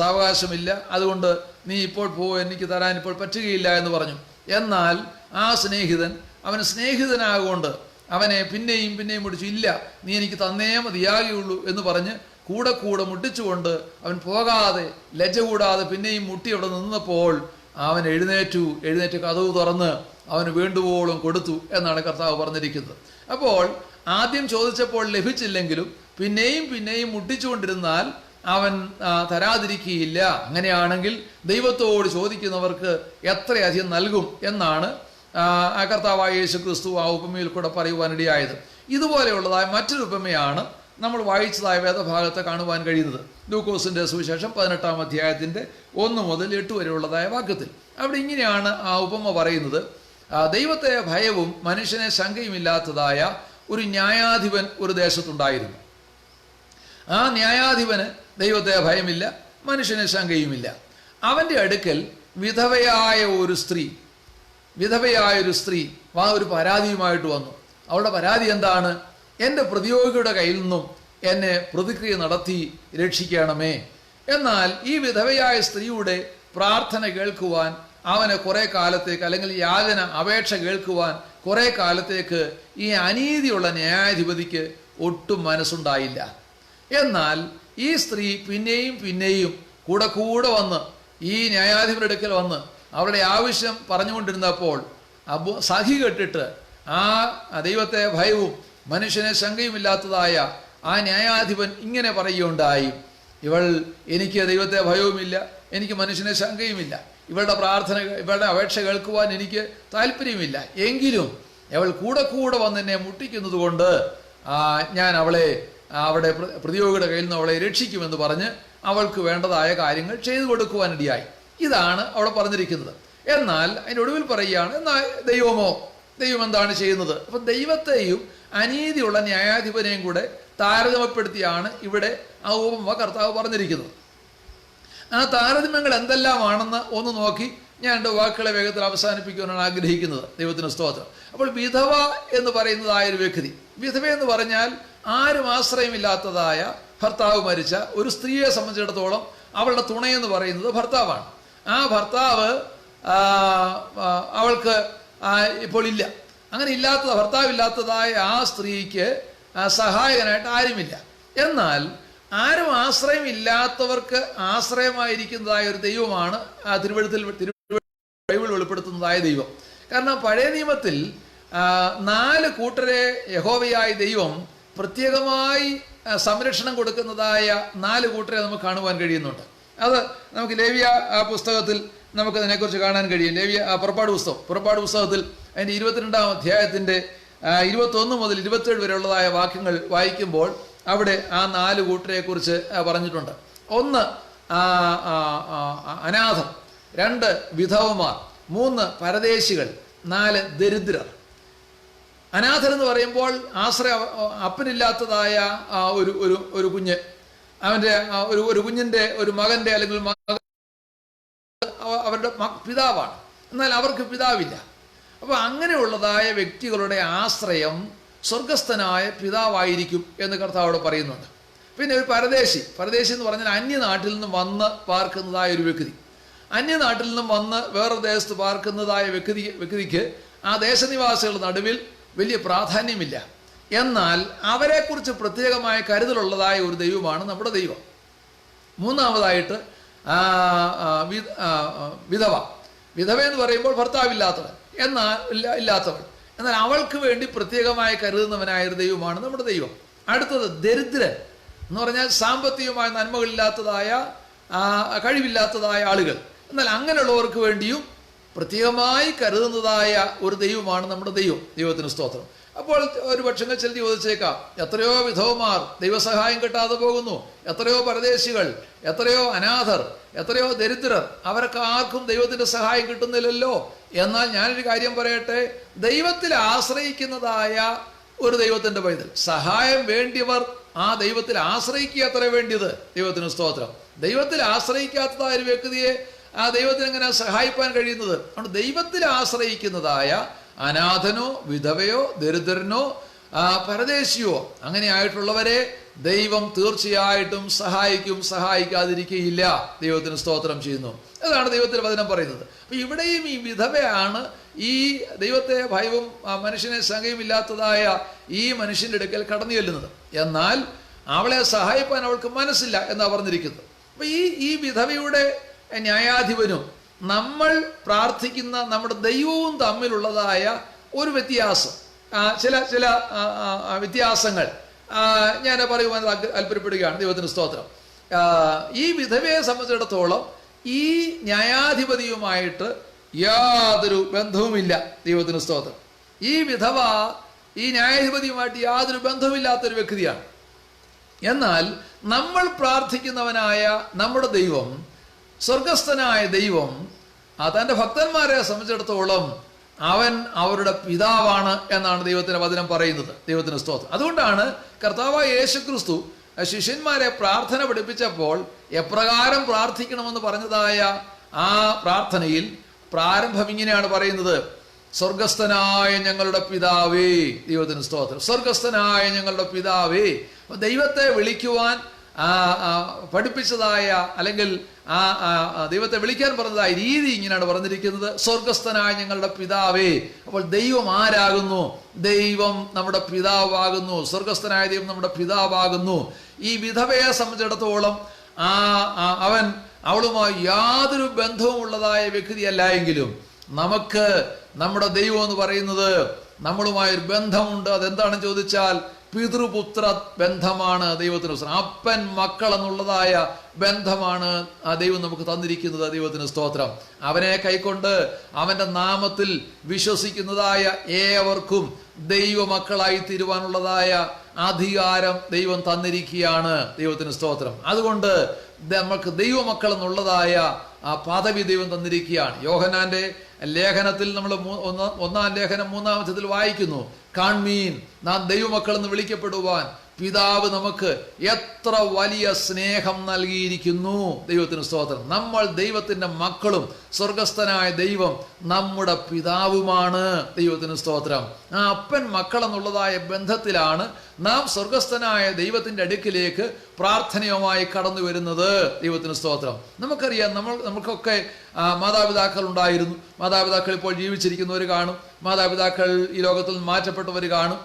സാവകാശമില്ല, അതുകൊണ്ട് നീ ഇപ്പോൾ എനിക്ക് തരാൻ ഇപ്പോൾ പറ്റുകയില്ല എന്ന് പറഞ്ഞു. എന്നാൽ ആ സ്നേഹിതൻ അവന് സ്നേഹിതനാകൊണ്ട് അവനെ പിന്നെയും മുടിച്ചു, ഇല്ല, നീ എനിക്ക് തന്നേ മതിയാകുള്ളൂ എന്ന് പറഞ്ഞ് കൂടെ മുട്ടിച്ചുകൊണ്ട് അവൻ പോകാതെ, ലജ്ജ കൂടാതെ പിന്നെയും മുട്ടി അവിടെ നിന്നപ്പോൾ അവൻ എഴുന്നേറ്റ് കതവ് തുറന്ന് അവന് വേണ്ടുവോളം കൊടുത്തു എന്നാണ് കർത്താവ് പറഞ്ഞിരിക്കുന്നത്. അപ്പോൾ ആദ്യം ചോദിച്ചപ്പോൾ ലഭിച്ചില്ലെങ്കിലും പിന്നെയും മുട്ടിച്ചുകൊണ്ടിരുന്നാൽ അവൻ തരാതിരിക്കുകയില്ല. അങ്ങനെയാണെങ്കിൽ ദൈവത്തോട് ചോദിക്കുന്നവർക്ക് എത്രയധികം നൽകും എന്നാണ് കർത്താവായ യേശു ക്രിസ്തു ആ ഉപമയിൽ കൂടെ പറയുവാനിടയായത്. ഇതുപോലെയുള്ളതായ മറ്റൊരു ഉപമയാണ് നമ്മൾ വായിച്ചതായ വേദഭാഗത്ത് കാണുവാൻ കഴിയുന്നത്. ലൂക്കോസിൻ്റെ സുവിശേഷം 18-ാം അധ്യായത്തിൻ്റെ 1 മുതൽ 8 വരെയുള്ളതായ വാക്യത്തിൽ അവിടെ ഇങ്ങനെയാണ് ആ ഉപമ പറയുന്നത്. ദൈവത്തെ ഭയവും മനുഷ്യനെ ശങ്കയുമില്ലാത്തതായ ഒരു ന്യായാധിപൻ ഒരു ദേശത്തുണ്ടായിരുന്നു. ആ ന്യായാധിപന് ദൈവത്തെ ഭയമില്ല, മനുഷ്യനെ ശങ്കയുമില്ല. അവൻ്റെ അടുക്കൽ വിധവയായ ഒരു സ്ത്രീ ഒരു പരാതിയുമായിട്ട് വന്നു. അവളുടെ പരാതി എന്താണ്? എൻ്റെ പ്രതിയോഗിയുടെ കയ്യിൽ നിന്നും എന്നെ പ്രതിക്രിയ നടത്തി രക്ഷിക്കണമേ. എന്നാൽ ഈ വിധവയായ സ്ത്രീയുടെ പ്രാർത്ഥന കേൾക്കുവാൻ അവന് കുറേ കാലത്തേക്ക്, അല്ലെങ്കിൽ യാചന അപേക്ഷ കേൾക്കുവാൻ കുറേ കാലത്തേക്ക് ഈ അനീതിയുള്ള ന്യായാധിപതിക്ക് ഒട്ടും മനസ്സുണ്ടായില്ല. എന്നാൽ ഈ സ്ത്രീ പിന്നെയും കൂടെ വന്ന് ഈ ന്യായാധിപരുടെ അടുക്കൽ വന്ന് അവരുടെ ആവശ്യം പറഞ്ഞുകൊണ്ടിരുന്നപ്പോൾ സഹി കെട്ടിട്ട് ആ ദൈവത്തെ ഭയവും മനുഷ്യനെ ശങ്കയുമില്ലാത്തതായ ആ ന്യായാധിപൻ ഇങ്ങനെ പറയുകയുണ്ടായി: എനിക്ക് ദൈവത്തെ ഭയവുമില്ല, എനിക്ക് മനുഷ്യനെ ശങ്കയുമില്ല, ഇവളുടെ പ്രാർത്ഥന, ഇവളുടെ അപേക്ഷ കേൾക്കുവാൻ എനിക്ക് താല്പര്യമില്ല, എങ്കിലും അവൾ കൂടെ വന്ന് എന്നെ മുട്ടിക്കുന്നത് കൊണ്ട് ഞാൻ അവളെ അവിടെ പ്രതിയോഗിയുടെ കയ്യിൽ നിന്ന് അവളെ രക്ഷിക്കുമെന്ന് പറഞ്ഞ് അവൾക്ക് വേണ്ടതായ കാര്യങ്ങൾ ചെയ്തു കൊടുക്കുവാനിടയായി. ഇതാണ് അവിടെ പറഞ്ഞിരിക്കുന്നത്. എന്നാൽ അതിൻ്റെ ഒടുവിൽ പറയുകയാണ്, എന്നാൽ ദൈവം എന്താണ് ചെയ്യുന്നത്? അപ്പം ദൈവത്തെയും അനീതിയുള്ള ന്യായാധിപനെയും കൂടെ താരതമ്യപ്പെടുത്തിയാണ് ഇവിടെ ആ ഉപമ കർത്താവ് പറഞ്ഞിരിക്കുന്നത്. ആ താരതമ്യങ്ങൾ എന്തെല്ലാമാണെന്ന് ഒന്ന് നോക്കി ഞാൻ എൻ്റെ വാക്കുകളെ വേഗത്തിൽ അവസാനിപ്പിക്കുവാനാണ് ആഗ്രഹിക്കുന്നത്. ദൈവത്തിന് സ്തോത്രം. അപ്പോൾ വിധവ എന്ന് പറയുന്നതായൊരു വ്യക്തി, വിധവ എന്ന് പറഞ്ഞാൽ ആരും ആശ്രയമില്ലാത്തതായ, ഭർത്താവ് മരിച്ച ഒരു സ്ത്രീയെ സംബന്ധിച്ചിടത്തോളം അവളുടെ തുണയെന്ന് പറയുന്നത് ഭർത്താവാണ്. ആ ഭർത്താവ് അവൾക്ക് ഇപ്പോൾ ഇല്ല. അങ്ങനെ ഭർത്താവില്ലാത്തതായ ആ സ്ത്രീക്ക് സഹായകനായിട്ട് ആരുമില്ല. എന്നാൽ ആരും ആശ്രയമില്ലാത്തവർക്ക് ആശ്രയമായിരിക്കുന്നതായ ഒരു ദൈവമാണ് ബൈബിൾ വെളിപ്പെടുത്തുന്നതായ ദൈവം. കാരണം പഴയ നിയമത്തിൽ 4 കൂട്ടരെ യഹോവയായ ദൈവം പ്രത്യേകമായി സംരക്ഷണം കൊടുക്കുന്നതായ 4 കൂട്ടരെ നമുക്ക് കാണുവാൻ കഴിയുന്നുണ്ട്. അത് നമുക്ക് ലേവ്യ പുസ്തകത്തിൽ നമുക്കതിനെക്കുറിച്ച് കാണാൻ കഴിയും. പുറപ്പാട് പുസ്തകത്തിൽ അതിൻ്റെ 22-ാം അധ്യായത്തിൻ്റെ 21 മുതൽ 27 വരെയുള്ളതായ വാക്യങ്ങൾ വായിക്കുമ്പോൾ അവിടെ ആ 4 കൂട്ടരെ കുറിച്ച് പറഞ്ഞിട്ടുണ്ട്. 1 അനാഥർ, 2 വിധവമാർ, 3 പരദേശികൾ, 4 ദരിദ്രർ. അനാഥർ എന്ന് പറയുമ്പോൾ അപ്പനില്ലാത്തതായ ഒരു കുഞ്ഞ്, അവൻ്റെ ഒരു കുഞ്ഞിൻ്റെ ഒരു മകൻ്റെ അല്ലെങ്കിൽ അവരുടെ പിതാവാണ്, എന്നാൽ അവർക്ക് പിതാവില്ല. അപ്പോൾ അങ്ങനെയുള്ളതായ വ്യക്തികളുടെ ആശ്രയം സ്വർഗസ്ഥനായ പിതാവായിരിക്കും എന്ന് കർത്താവോട് പറയുന്നുണ്ട്. പിന്നെ ഒരു പരദേശി എന്ന് പറഞ്ഞാൽ അന്യനാട്ടിൽ നിന്നും വന്ന് പാർക്കുന്നതായ ഒരു വ്യക്തി. അന്യനാട്ടിൽ നിന്നും വന്ന് വേറൊരു ദേശത്ത് പാർക്കുന്നതായ വ്യക്തിക്ക് ആ ദേശനിവാസികളുടെ നടുവിൽ വലിയ പ്രാധാന്യമില്ല. എന്നാൽ അവരെക്കുറിച്ച് പ്രത്യേകമായ കരുതലുള്ളതായ ഒരു ദൈവമാണ് നമ്മുടെ ദൈവം. 3-ാമതായിട്ട് വിധവ എന്ന് പറയുമ്പോൾ ഭർത്താവില്ലാത്തവൻ, എന്നാൽ അവൾക്ക് വേണ്ടി പ്രത്യേകമായി കരുതുന്നവനായ ഒരു ദൈവമാണ് നമ്മുടെ ദൈവം. അടുത്തത് ദരിദ്രൻ എന്ന് പറഞ്ഞാൽ സാമ്പത്തികമായ നന്മകളില്ലാത്തതായ, കഴിവില്ലാത്തതായ ആളുകൾ, എന്നാൽ അങ്ങനെയുള്ളവർക്ക് വേണ്ടിയും പ്രത്യേകമായി കരുതുന്നതായ ഒരു ദൈവമാണ് നമ്മുടെ ദൈവത്തിന് സ്തോത്രം. അപ്പോൾ ഒരു പക്ഷേ ചിലർ ചോദിച്ചേക്കാം, എത്രയോ വിധവമാർ ദൈവസഹായം കിട്ടാതെ പോകുന്നു, എത്രയോ പരദേശികൾ, എത്രയോ അനാഥർ, എത്രയോ ദരിദ്രർ, അവർക്ക് ആർക്കും ദൈവത്തിൻ്റെ സഹായം കിട്ടുന്നില്ലല്ലോ. എന്നാൽ ഞാനൊരു കാര്യം പറയട്ടെ, ദൈവത്തിൽ ആശ്രയിക്കുന്നതായ ഒരു ദൈവത്തിൻ്റെ പൈതൽ, സഹായം വേണ്ടിയവർ ആ ദൈവത്തിൽ ആശ്രയിക്കുക അത്ര വേണ്ടിയത്. ദൈവത്തിന് സ്തോത്രം. ദൈവത്തിൽ ആശ്രയിക്കാത്തതായ ഒരു വ്യക്തിയെ ആ ദൈവത്തിന് എങ്ങനെ സഹായിപ്പാൻ കഴിയുന്നത്? അതുകൊണ്ട് ദൈവത്തിൽ ആശ്രയിക്കുന്നതായ അനാഥനോ വിധവയോ ദരിദ്രനോ പരദേശിയോ അങ്ങനെയായിട്ടുള്ളവരെ ദൈവം തീർച്ചയായിട്ടും സഹായിക്കാതിരിക്കുകയില്ല. ദൈവത്തിന് സ്തോത്രം ചെയ്യുന്നു. അതാണ് ദൈവത്തിന്റെ വചനം പറയുന്നത്. അപ്പൊ ഇവിടെയും ഈ വിധവയാണ് ഈ ദൈവത്തെ ഭയവും മനുഷ്യനെ ശങ്കയുമില്ലാത്തതായ ഈ മനുഷ്യന്റെ അടുക്കൽ കടന്നു ചെല്ലുന്നത്. എന്നാൽ അവളെ സഹായിപ്പാൻ അവൾക്ക് മനസ്സില്ല എന്നാ പറഞ്ഞിരിക്കുന്നത്. അപ്പൊ ഈ വിധവയുടെ ന്യായാധിപനും നമ്മൾ പ്രാർത്ഥിക്കുന്ന നമ്മുടെ ദൈവവും തമ്മിലുള്ളതായ ഒരു വ്യത്യാസം, ചില വ്യത്യാസങ്ങൾ ഞാൻ പറയുവാൻ താല്പര്യപ്പെടുകയാണ്. ദൈവത്തിന് സ്തോത്രം. ഈ വിധവയെ സംബന്ധിച്ചിടത്തോളം ഈ ന്യായാധിപതിയുമായിട്ട് യാതൊരു ബന്ധവുമില്ല. ദൈവത്തിന് സ്തോത്രം. ഈ വിധവ ഈ ന്യായാധിപതിയുമായിട്ട് യാതൊരു ബന്ധവുമില്ലാത്തൊരു വ്യക്തിയാണ്. എന്നാൽ നമ്മൾ പ്രാർത്ഥിക്കുന്നവനായ നമ്മുടെ ദൈവം, സ്വർഗസ്ഥനായ ദൈവം, തൻ്റെ ഭക്തന്മാരെ സംബന്ധിച്ചിടത്തോളം അവൻ അവരുടെ പിതാവാണ് എന്നാണ് ദൈവത്തിൻ്റെ വചനം പറയുന്നത്. ദൈവത്തിന് സ്തോത്രം. അതുകൊണ്ടാണ് കർത്താവായ യേശുക്രിസ്തു ശിഷ്യന്മാരെ പ്രാർത്ഥന പഠിപ്പിച്ചപ്പോൾ എപ്രകാരം പ്രാർത്ഥിക്കണമെന്ന് പറഞ്ഞതായ ആ പ്രാർത്ഥനയിൽ പ്രാരംഭം ഇങ്ങനെയാണ് പറയുന്നത്: സ്വർഗസ്ഥനായ ഞങ്ങളുടെ പിതാവേ. ദൈവത്തിന് സ്തോത്രം. സ്വർഗസ്ഥനായ ഞങ്ങളുടെ പിതാവേ. ദൈവത്തെ വിളിക്കുവാൻ പഠിപ്പിച്ചതായ, അല്ലെങ്കിൽ ദൈവത്തെ വിളിക്കാൻ പറഞ്ഞതായ രീതി ഇങ്ങനെയാണ് പറഞ്ഞിരിക്കുന്നത്: സ്വർഗസ്ഥനായ ഞങ്ങളുടെ പിതാവേ. അപ്പോൾ ദൈവം ആരാകുന്നു? ദൈവം നമ്മുടെ പിതാവാകുന്നു. സ്വർഗസ്ഥനായ ദൈവം നമ്മുടെ പിതാവാകുന്നു. ഈ വിധവയെ സംബന്ധിച്ചിടത്തോളം അവളുമായി യാതൊരു ബന്ധവും ഉള്ളതായ വ്യക്തിയല്ല എങ്കിലും നമുക്ക് നമ്മുടെ ദൈവം എന്ന് പറയുന്നത് നമ്മളുമായൊരു ബന്ധമുണ്ട്. അതെന്താണെന്ന് ചോദിച്ചാൽ പിതൃപുത്ര ബന്ധമാണ്. ദൈവത്തിന് അപ്പൻ മക്കൾ എന്നുള്ളതായ ബന്ധമാണ് ആ ദൈവം നമുക്ക് തന്നിരിക്കുന്നത്. ദൈവത്തിന് സ്തോത്രം. അവനെ കൈക്കൊണ്ട് അവന്റെ നാമത്തിൽ വിശ്വസിക്കുന്നതായ ഏവർക്കും ദൈവമക്കളായി തീരുവാനുള്ളതായ അധികാരം ദൈവം തന്നിരിക്കുകയാണ്. ദൈവത്തിന് സ്തോത്രം. അതുകൊണ്ട് നമുക്ക് ദൈവമക്കൾ എന്നുള്ളതായ ആ പദവി ദൈവം തന്നിരിക്കുകയാണ്. യോഹന്നാന്റെ ലേഖനത്തിൽ നമ്മൾ 1-ാം ലേഖനം 3-ാം അധ്യായത്തിൽ വായിക്കുന്നു: കാൺമീൻ, നാം ദൈവമക്കൾ എന്ന് വിളിക്കപ്പെടുവാൻ പിതാവ് നമുക്ക് എത്ര വലിയ സ്നേഹം നൽകിയിരിക്കുന്നു. ദൈവത്തിന് സ്തോത്രം. നമ്മൾ ദൈവത്തിന്റെ മക്കളും സ്വർഗസ്ഥനായ ദൈവം നമ്മുടെ പിതാവുമാണ്. ദൈവത്തിന് സ്തോത്രം. ആ അപ്പൻ മക്കൾ എന്നുള്ളതായ ബന്ധത്തിലാണ് നാം സ്വർഗസ്ഥനായ ദൈവത്തിന്റെ അടുക്കിലേക്ക് പ്രാർത്ഥനയുമായി കടന്നു വരുന്നത്. ദൈവത്തിന് സ്തോത്രം. നമുക്കറിയാം, നമുക്കൊക്കെ മാതാപിതാക്കൾ ഉണ്ടായിരുന്നു. മാതാപിതാക്കൾ ഇപ്പോൾ ജീവിച്ചിരിക്കുന്നവർ കാണും, മാതാപിതാക്കൾ ഈ ലോകത്തിൽ മാറ്റപ്പെട്ടവർ കാണും.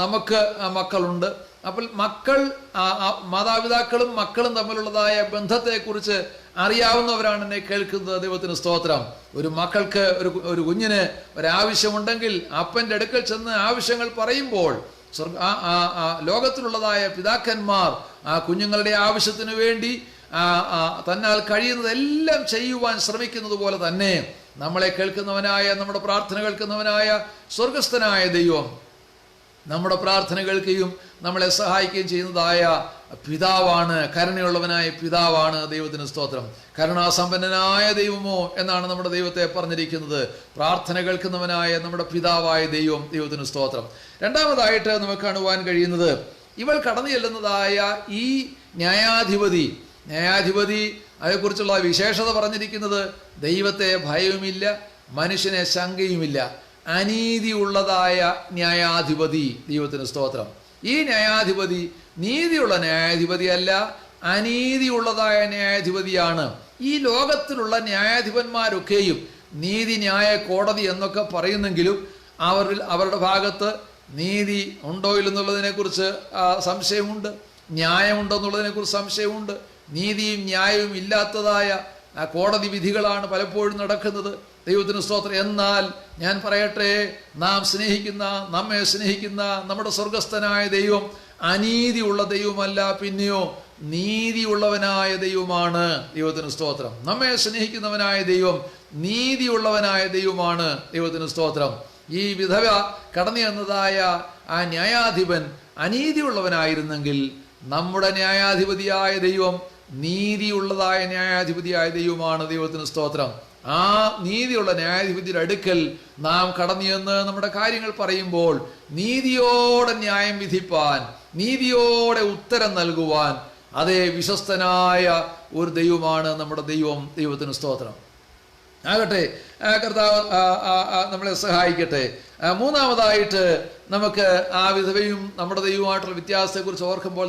നമുക്ക് മക്കളുണ്ട്. അപ്പോൾ മാതാപിതാക്കളും മക്കളും തമ്മിലുള്ളതായ ബന്ധത്തെക്കുറിച്ച് അറിയാവുന്നവരാണ് എന്നെ കേൾക്കുന്നത്. ദൈവത്തിന് സ്തോത്രം. ഒരു മക്കൾക്ക് ഒരു കുഞ്ഞിന് ഒരാവശ്യമുണ്ടെങ്കിൽ അപ്പൻ്റെ അടുക്കൽ ചെന്ന് ആവശ്യങ്ങൾ പറയുമ്പോൾ ലോകത്തിലുള്ളതായ പിതാക്കന്മാർ ആ കുഞ്ഞുങ്ങളുടെ ആവശ്യത്തിന് വേണ്ടി തന്നാൽ കഴിയുന്നതെല്ലാം ചെയ്യുവാൻ ശ്രമിക്കുന്നത് പോലെ തന്നെ നമ്മളെ കേൾക്കുന്നവനായ, നമ്മുടെ പ്രാർത്ഥന കേൾക്കുന്നവനായ സ്വർഗസ്ഥനായ ദൈവം നമ്മുടെ പ്രാർത്ഥന കേൾക്കുകയും നമ്മളെ സഹായിക്കുകയും ചെയ്യുന്നതായ പിതാവാണ്. കരുണയുള്ളവനായ പിതാവാണ്. ദൈവത്തിന് സ്തോത്രം. കരുണാസമ്പന്നനായ ദൈവമോ എന്നാണ് നമ്മുടെ ദൈവത്തെ പറഞ്ഞിരിക്കുന്നത്. പ്രാർത്ഥന കേൾക്കുന്നവനായ നമ്മുടെ പിതാവായ ദൈവം. ദൈവത്തിന് സ്തോത്രം. രണ്ടാമതായിട്ട് നമുക്ക് കാണുവാൻ കഴിയുന്നത്, ഇവൾ കടന്നു ചെല്ലുന്നതായ ഈ ന്യായാധിപതി അതേക്കുറിച്ചുള്ള വിശേഷത പറഞ്ഞിരിക്കുന്നത്: ദൈവത്തെ ഭയവുമില്ല, മനുഷ്യനെ ശങ്കയുമില്ല, അനീതിയുള്ളതായ ന്യായാധിപതി. ദൈവത്തിന് സ്തോത്രം. ഈ ന്യായാധിപതി നീതിയുള്ള ന്യായാധിപതിയല്ല, അനീതിയുള്ളതായ ന്യായാധിപതിയാണ്. ഈ ലോകത്തിലുള്ള ന്യായാധിപന്മാരൊക്കെയും നീതി ന്യായ കോടതി എന്നൊക്കെ പറയുന്നെങ്കിലും അവരുടെ ഭാഗത്ത് നീതി ഉണ്ടോ ഇല്ലെന്നുള്ളതിനെ കുറിച്ച് സംശയമുണ്ട്, ന്യായമുണ്ടെന്നുള്ളതിനെ കുറിച്ച് സംശയമുണ്ട്. നീതിയും ന്യായവും ഇല്ലാത്തതായ കോടതി വിധികളാണ് പലപ്പോഴും നടക്കുന്നത്. ദൈവത്തിന് സ്തോത്രം. എന്നാൽ ഞാൻ പറയട്ടെ, നമ്മെ സ്നേഹിക്കുന്ന നമ്മുടെ സ്വർഗസ്ഥനായ ദൈവം അനീതിയുള്ള ദൈവമല്ല, പിന്നെയോ നീതിയുള്ളവനായ ദൈവമാണ്. ദൈവത്തിന് സ്തോത്രം. നമ്മെ സ്നേഹിക്കുന്നവനായ ദൈവം നീതിയുള്ളവനായ ദൈവമാണ്. ദൈവത്തിന് സ്തോത്രം. ഈ വിധവ കടന്നു ചെന്നതായ ആ ന്യായാധിപൻ അനീതിയുള്ളവനായിരുന്നെങ്കിൽ നമ്മുടെ ന്യായാധിപതിയായ ദൈവം നീതിയുള്ളതായ ന്യായാധിപതിയായ ദൈവമാണ്. ദൈവത്തിന് സ്തോത്രം. ആ നീതിയുള്ള ന്യായാധിപതിയുടെ അടുക്കൽ നാം കടന്നു ചെന്ന് നമ്മുടെ കാര്യങ്ങൾ പറയുമ്പോൾ നീതിയോടെ ന്യായം വിധിപ്പാൻ, നീതിയോടെ ഉത്തരം നൽകുവാൻ അതേ വിശ്വസ്തനായ ഒരു ദൈവമാണ് നമ്മുടെ ദൈവം. ദൈവത്തിന് സ്തോത്രം ആകട്ടെ. കർത്താവ് നമ്മളെ സഹായിക്കട്ടെ. മൂന്നാമതായിട്ട് നമുക്ക് ആ വിധവയും നമ്മുടെ ദൈവമായിട്ടുള്ള വ്യത്യാസത്തെക്കുറിച്ച് ഓർക്കുമ്പോൾ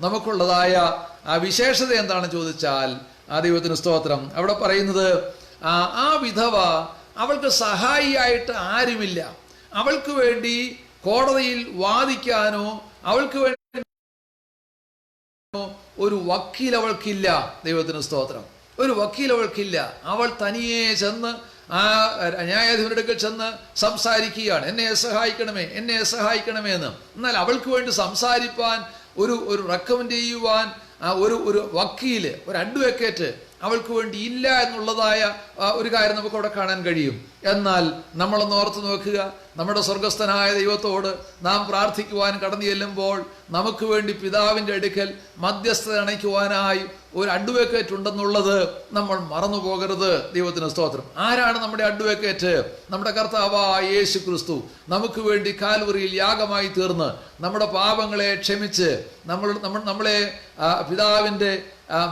നമുക്കുള്ളതായ ആ വിശേഷത എന്താണെന്ന് ചോദിച്ചാൽ, ആ ദൈവത്തിന് സ്തോത്രം, അവിടെ പറയുന്നത് ആ വിധവ, അവൾക്ക് സഹായിയായിട്ട് ആരുമില്ല. അവൾക്ക് വേണ്ടി കോടതിയിൽ വാദിക്കാനോ അവൾക്ക് വേണ്ടി ഒരു വക്കീൽ അവൾക്കില്ല. ദൈവത്തിന് സ്തോത്രം. ഒരു വക്കീൽ അവൾക്കില്ല. അവൾ തനിയെ ചെന്ന് ആ ന്യായാധിപരുടെ അടുക്കൽ ചെന്ന് സംസാരിക്കുകയാണ്, എന്നെ സഹായിക്കണമേ, എന്നെ സഹായിക്കണമേ എന്ന്. എന്നാൽ അവൾക്ക് വേണ്ടി സംസാരിപ്പാൻ, ഒരു റെക്കമെൻഡ് ചെയ്യുവാൻ ഒരു വക്കീല്, ഒരു അഡ്വക്കേറ്റ് അവൾക്ക് വേണ്ടി ഇല്ല എന്നുള്ളതായ ഒരു കാര്യം നമുക്ക് അവിടെ കാണാൻ കഴിയും. എന്നാൽ നമ്മളൊന്ന് ഓർത്ത് നോക്കുക, നമ്മുടെ സ്വർഗസ്ഥനായ ദൈവത്തോട് നാം പ്രാർത്ഥിക്കുവാൻ കടന്നു ചെല്ലുമ്പോൾ നമുക്ക് വേണ്ടി പിതാവിൻ്റെ അടുക്കൽ മധ്യസ്ഥത അണയ്ക്കുവാനായി ഒരു അഡ്വക്കേറ്റ് ഉണ്ടെന്നുള്ളത് നമ്മൾ മറന്നു പോകരുത്. ദൈവത്തിന് സ്തോത്രം. ആരാണ് നമ്മുടെ അഡ്വക്കേറ്റ്? നമ്മുടെ കർത്താവായ യേശു ക്രിസ്തു നമുക്ക് വേണ്ടി കാൽവറിയിൽ യാഗമായി തീർന്ന് നമ്മുടെ പാപങ്ങളെ ക്ഷമിച്ച് നമ്മളെ പിതാവിൻ്റെ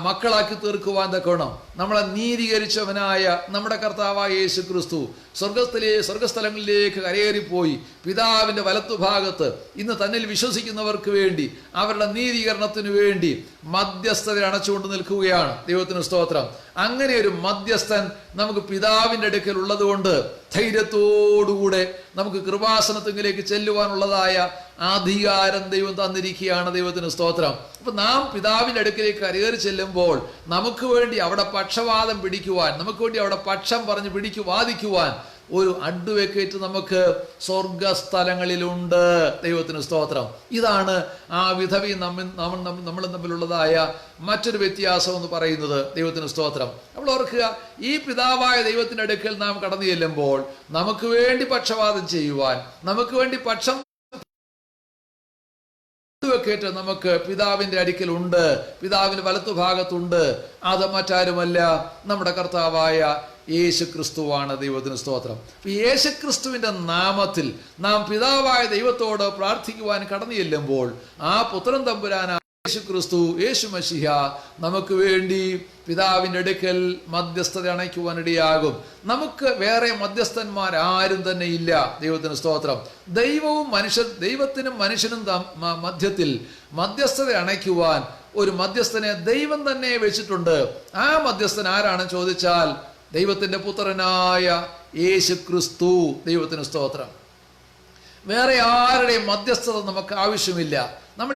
മക്കളാക്കി തീർക്കുവാൻ തക്കോണം നമ്മളെ നീതീകരിച്ചവനായ നമ്മുടെ കർത്താവായ യേശു ക്രിസ്തു സ്വർഗസ്ഥലങ്ങളിലേക്ക് കരയേറിപ്പോയി പിതാവിൻ്റെ വലത്തുഭാഗത്ത് ഇന്ന് തന്നിൽ വിശ്വസിക്കുന്നവർക്ക് വേണ്ടി അവരുടെ നീതീകരണത്തിനു വേണ്ടി മധ്യസ്ഥത അണച്ചുകൊണ്ട് നിൽക്കുകയാണ്. ദൈവത്തിന് സ്തോത്രം. അങ്ങനെ ഒരു മധ്യസ്ഥൻ നമുക്ക് പിതാവിൻ്റെ അടുക്കൽ ഉള്ളതുകൊണ്ട് ധൈര്യത്തോടുകൂടെ നമുക്ക് കൃപാസനത്തിലേക്ക് ചെല്ലുവാനുള്ളതായ അധികാരം ദൈവം തന്നിരിക്കുകയാണ്. ദൈവത്തിന് സ്തോത്രം. അപ്പൊ നാം പിതാവിൻ്റെ അടുക്കലേക്ക് കരയേറി ചെല്ലുമ്പോൾ നമുക്ക് വേണ്ടി അവിടെ പക്ഷവാദം പിടിക്കുവാൻ, നമുക്ക് വേണ്ടി അവിടെ പക്ഷം പറഞ്ഞ് വാദിക്കുവാൻ ഒരു അഡ്വക്കേറ്റ് നമുക്ക് സ്വർഗസ്ഥലങ്ങളിലുണ്ട്. ദൈവത്തിന് സ്തോത്രം. ഇതാണ് ആ വിധവയും നമ്മളും തമ്മിലുള്ളതായ മറ്റൊരു വ്യത്യാസം എന്ന് പറയുന്നത്. ദൈവത്തിന് സ്തോത്രം. നമ്മൾ ഓർക്കുക, ഈ പിതാവായ ദൈവത്തിൻ്റെ അടുക്കൽ നാം കടന്നു ചെല്ലുമ്പോൾ നമുക്ക് വേണ്ടി പക്ഷവാദം ചെയ്യുവാൻ, നമുക്ക് വേണ്ടി പക്ഷം അഡ്വക്കേറ്റ് നമുക്ക് പിതാവിൻ്റെ അടുക്കലുണ്ട്, പിതാവിൻ്റെ വലത്തുഭാഗത്തുണ്ട്. അത് മറ്റാരുമല്ല, നമ്മുടെ കർത്താവായ യേശു ക്രിസ്തുവാണ്. ദൈവത്തിന് സ്തോത്രം. യേശു ക്രിസ്തുവിൻ്റെ നാമത്തിൽ നാം പിതാവായ ദൈവത്തോട് പ്രാർത്ഥിക്കുവാൻ കടന്നു ചെല്ലുമ്പോൾ ആ പുത്രൻ തമ്പുരാനായ യേശു ക്രിസ്തു, യേശു മശിഹ നമുക്ക് വേണ്ടി പിതാവിൻ്റെ അടുക്കൽ മധ്യസ്ഥത അണയ്ക്കുവാനിടയാകും. നമുക്ക് വേറെ മധ്യസ്ഥന്മാരാരും തന്നെ ഇല്ല. ദൈവത്തിന് സ്തോത്രം. ദൈവത്തിനും മനുഷ്യനും മധ്യത്തിൽ മധ്യസ്ഥത അണയ്ക്കുവാൻ ഒരു മധ്യസ്ഥനെ ദൈവം തന്നെ വെച്ചിട്ടുണ്ട്. ആ മധ്യസ്ഥൻ ആരാണെന്ന് ചോദിച്ചാൽ ദൈവത്തിൻ്റെ പുത്രനായ യേശു ക്രിസ്തു. ദൈവത്തിന് സ്തോത്രം. വേറെ ആരുടെയും മധ്യസ്ഥത നമുക്ക് ആവശ്യമില്ല. നമ്മൾ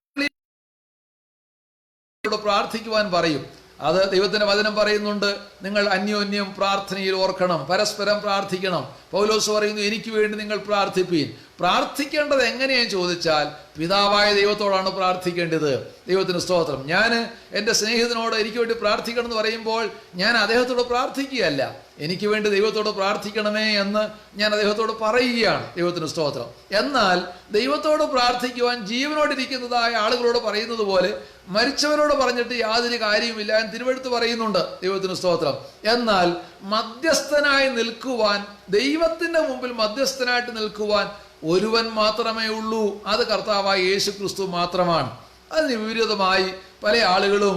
പ്രാർത്ഥിക്കുവാൻ പറയും. അത് ദൈവത്തിന്റെ വചനം പറയുന്നുണ്ട്, നിങ്ങൾ അന്യോന്യം പ്രാർത്ഥനയിൽ ഓർക്കണം, പരസ്പരം പ്രാർത്ഥിക്കണം. പൗലോസ് പറയുന്നു, എനിക്ക് വേണ്ടി നിങ്ങൾ പ്രാർത്ഥിപ്പീൻ. പ്രാർത്ഥിക്കേണ്ടത് എങ്ങനെയെന്ന് ചോദിച്ചാൽ പിതാവായ ദൈവത്തോടാണ് പ്രാർത്ഥിക്കേണ്ടത്. ദൈവത്തിന് സ്തോത്രം. ഞാൻ എൻ്റെ സ്നേഹിതനോട് എനിക്ക് വേണ്ടി പ്രാർത്ഥിക്കണം എന്ന് പറയുമ്പോൾ ഞാൻ അദ്ദേഹത്തോട് പ്രാർത്ഥിക്കുകയല്ല, എനിക്ക് വേണ്ടി ദൈവത്തോട് പ്രാർത്ഥിക്കണമേ എന്ന് ഞാൻ അദ്ദേഹത്തോട് പറയുകയാണ്. ദൈവത്തിന് സ്തോത്രം. എന്നാൽ ദൈവത്തോട് പ്രാർത്ഥിക്കുവാൻ ജീവനോടിരിക്കുന്നതായ ആളുകളോട് പറയുന്നത് പോലെ മരിച്ചവരോട് പറഞ്ഞിട്ട് യാതൊരു കാര്യവുമില്ല എന്ന് തിരുവെടുത്ത് പറയുന്നുണ്ട്. ദൈവത്തിന് സ്തോത്രം. എന്നാൽ മധ്യസ്ഥനായി നിൽക്കുവാൻ, ദൈവത്തിന്റെ മുമ്പിൽ മധ്യസ്ഥനായിട്ട് നിൽക്കുവാൻ ഒരുവൻ മാത്രമേ ഉള്ളൂ. അത് കർത്താവായ യേശു ക്രിസ്തു മാത്രമാണ്. അതിന് വിപരീതമായി പല ആളുകളും